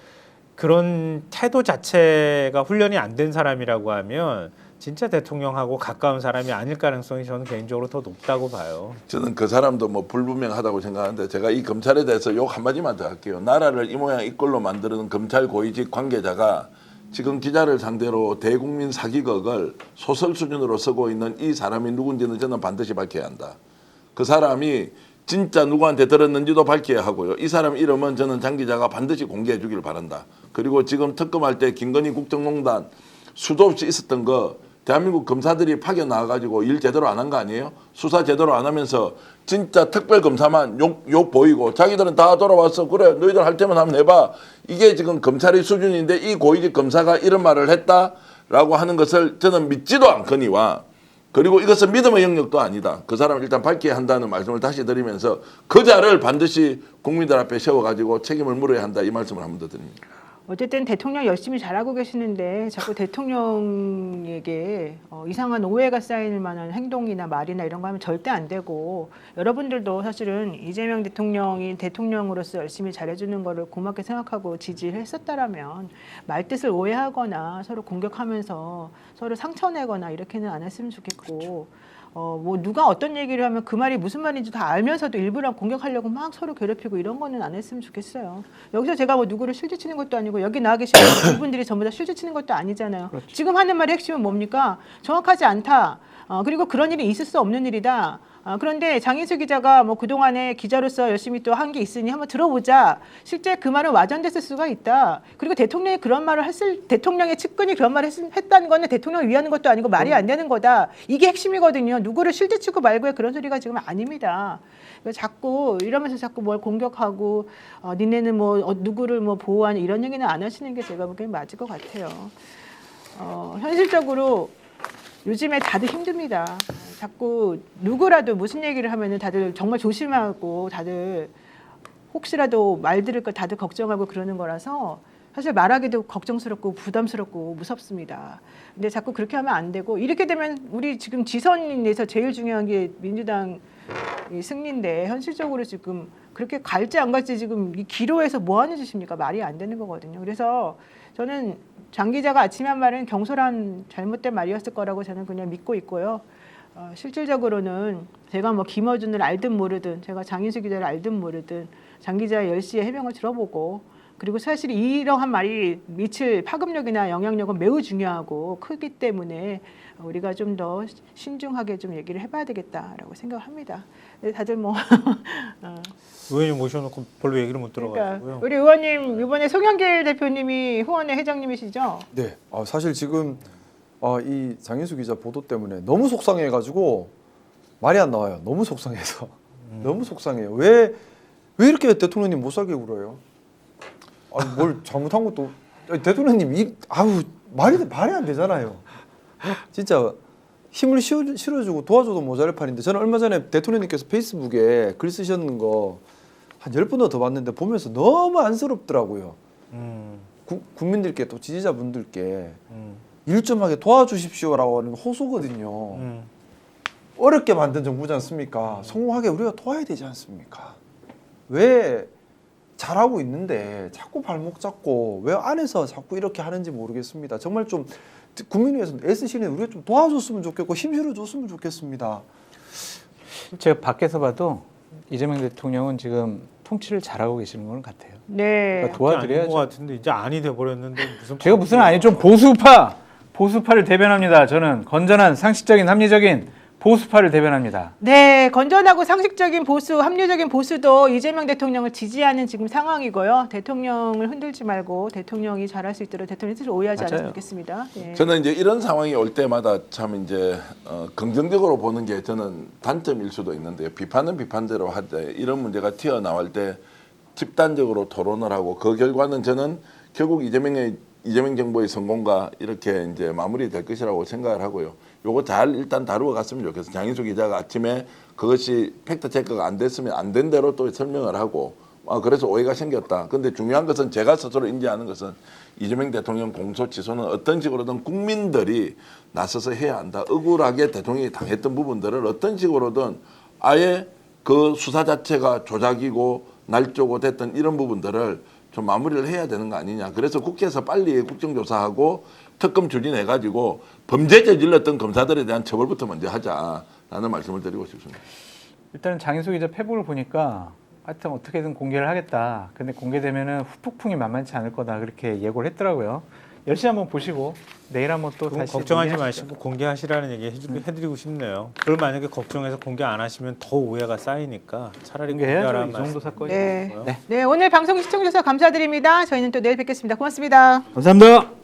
그런 태도 자체가 훈련이 안 된 사람이라고 하면 진짜 대통령하고 가까운 사람이 아닐 가능성이 저는 개인적으로 더 높다고 봐요. 저는 그 사람도 뭐 불분명하다고 생각하는데 제가 이 검찰에 대해서 욕 한마디만 더 할게요. 나라를 이 모양 이 꼴로 만드는 검찰 고위직 관계자가 지금 기자를 상대로 대국민 사기극을 소설 수준으로 쓰고 있는 이 사람이 누군지는 저는 반드시 밝혀야 한다. 그 사람이 진짜 누구한테 들었는지도 밝혀야 하고요. 이 사람 이름은 저는 장 기자가 반드시 공개해 주길 바란다. 그리고 지금 특검할 때 김건희 국정농단 수도 없이 있었던 거 대한민국 검사들이 파견 나와가지고 일 제대로 안 한 거 아니에요? 수사 제대로 안 하면서 진짜 특별검사만 욕 보이고 자기들은 다 돌아왔어. 그래 너희들 할 때만 한번 해봐. 이게 지금 검찰의 수준인데 이 고위직 검사가 이런 말을 했다라고 하는 것을 저는 믿지도 않거니와 그리고 이것은 믿음의 영역도 아니다. 그 사람을 일단 밝혀야 한다는 말씀을 다시 드리면서 그 자를 반드시 국민들 앞에 세워가지고 책임을 물어야 한다. 이 말씀을 한 번 더 드립니다. 어쨌든 대통령 열심히 잘하고 계시는데 자꾸 대통령에게 이상한 오해가 쌓일 만한 행동이나 말이나 이런 거 하면 절대 안 되고 여러분들도 사실은 이재명 대통령이 대통령으로서 열심히 잘해주는 거를 고맙게 생각하고 지지를 했었다라면 말뜻을 오해하거나 서로 공격하면서 서로 상처내거나 이렇게는 안 했으면 좋겠고 뭐 누가 어떤 얘기를 하면 그 말이 무슨 말인지 다 알면서도 일부러 공격하려고 막 서로 괴롭히고 이런 거는 안 했으면 좋겠어요. 여기서 제가 뭐 누구를 실드치는 것도 아니고 여기 나와 계신 이분들이 전부 다 실드치는 것도 아니잖아요. 그렇죠. 지금 하는 말의 핵심은 뭡니까? 정확하지 않다. 그리고 그런 일이 있을 수 없는 일이다. 그런데 장인수 기자가 뭐 그동안에 기자로서 열심히 또 한 게 있으니 한번 들어보자. 실제 그 말은 와전됐을 수가 있다. 그리고 대통령이 그런 말을 대통령의 측근이 그런 말을 했다는 거는 대통령을 위하는 것도 아니고 말이 안 되는 거다. 이게 핵심이거든요. 누구를 실드치고 말고의 그런 소리가 지금 아닙니다. 자꾸 이러면서 자꾸 뭘 공격하고 니네는 뭐 누구를 뭐 보호하는 이런 얘기는 안 하시는 게 제가 보기엔 맞을 것 같아요. 현실적으로 요즘에 다들 힘듭니다. 자꾸 누구라도 무슨 얘기를 하면은 다들 정말 조심하고 다들 혹시라도 말 들을 거 다들 걱정하고 그러는 거라서 사실 말하기도 걱정스럽고 부담스럽고 무섭습니다. 근데 자꾸 그렇게 하면 안 되고 이렇게 되면 우리 지금 지선에서 제일 중요한 게 민주당 이 승리인데 현실적으로 지금 그렇게 갈지 안 갈지 지금 이 기로에서 뭐 하는 짓입니까? 말이 안 되는 거거든요. 그래서 저는 장 기자가 아침에 한 말은 경솔한 잘못된 말이었을 거라고 저는 그냥 믿고 있고요. 실질적으로는 제가 뭐 김어준을 알든 모르든 제가 장인수 기자를 알든 모르든 장 기자의 10시에 해명을 들어보고 그리고 사실 이러한 말이 미칠 파급력이나 영향력은 매우 중요하고 크기 때문에 우리가 좀 더 신중하게 좀 얘기를 해봐야 되겠다라고 생각합니다. 근데 다들 뭐 의원님 모셔놓고 별로 얘기를 못 그러니까 들어가지고요. 우리 의원님 이번에 송영길 대표님이 후원회 회장님이시죠? 네. 사실 지금 이 장인수 기자 보도 때문에 너무 속상해가지고 말이 안 나와요. 너무 속상해서 너무 속상해요. 왜 이렇게 대통령님 못 살게 굴어요? 뭘 잘못한 것도 대통령님 말이 안 되잖아요. 진짜 힘을 실어주고 도와줘도 모자랄 판인데 저는 얼마 전에 대통령님께서 페이스북에 글 쓰셨는 거 한 10번도 더 봤는데 보면서 너무 안쓰럽더라고요. 국민들께 또 지지자분들께 일 좀 하게 도와주십시오라고 하는 호소거든요. 어렵게 만든 정부지 않습니까? 성공하게 우리가 도와야 되지 않습니까? 왜 잘하고 있는데 자꾸 발목 잡고 왜 안에서 자꾸 이렇게 하는지 모르겠습니다. 정말 좀 국민 위해서 애쓰시는 우리가 좀 도와줬으면 좋겠고 힘 실어줬으면 좋겠습니다. 제가 밖에서 봐도 이재명 대통령은 지금 통치를 잘하고 계시는 건 같아요. 네. 그러니까 도와드려야죠. 아닌 것 같은데 이제 아니 돼버렸는데 제가 무슨 아니 좀 보수파를 대변합니다. 저는 건전한 상식적인 합리적인 보수파를 대변합니다. 네, 건전하고 상식적인 보수, 합리적인 보수도 이재명 대통령을 지지하는 지금 상황이고요. 대통령을 흔들지 말고 대통령이 잘할 수 있도록 대통령의 뜻을 오해하지 않았으면 좋겠습니다. 네. 저는 이제 이런 상황이 올 때마다 참 이제 긍정적으로 보는 게 저는 단점일 수도 있는데요. 비판은 비판대로 하되 이런 문제가 튀어나올 때 집단적으로 토론을 하고 그 결과는 저는 결국 이재명 정부의 성공과 이렇게 이제 마무리될 것이라고 생각을 하고요. 요거 잘 일단 다루어 갔으면 좋겠어요. 장인수 기자가 아침에 그것이 팩트 체크가 안 됐으면 안 된 대로 또 설명을 하고 그래서 오해가 생겼다. 근데 중요한 것은 제가 스스로 인지하는 것은 이재명 대통령 공소 취소는 어떤 식으로든 국민들이 나서서 해야 한다. 억울하게 대통령이 당했던 부분들을 어떤 식으로든 아예 그 수사 자체가 조작이고 날조고 됐던 이런 부분들을 좀 마무리를 해야 되는 거 아니냐. 그래서 국회에서 빨리 국정조사하고 특검 추진해가지고 범죄 저질렀던 검사들에 대한 처벌부터 먼저 하자라는 말씀을 드리고 싶습니다. 일단은 장인수 기자 페북을 보니까 하여튼 어떻게든 공개를 하겠다. 근데 공개되면은 후폭풍이 만만치 않을 거다. 그렇게 예고를 했더라고요. 열심히 한번 보시고 내일 한번 또 다시 걱정하지 논의하시죠. 마시고 공개하시라는 얘기 해드리고 싶네요. 그걸 만약에 걱정해서 공개 안 하시면 더 오해가 쌓이니까 차라리 공개해야죠. 공개하라는 이 정도 말씀. 사건이. 네. 네, 오늘 방송 시청해주셔서 감사드립니다. 저희는 또 내일 뵙겠습니다. 고맙습니다. 감사합니다.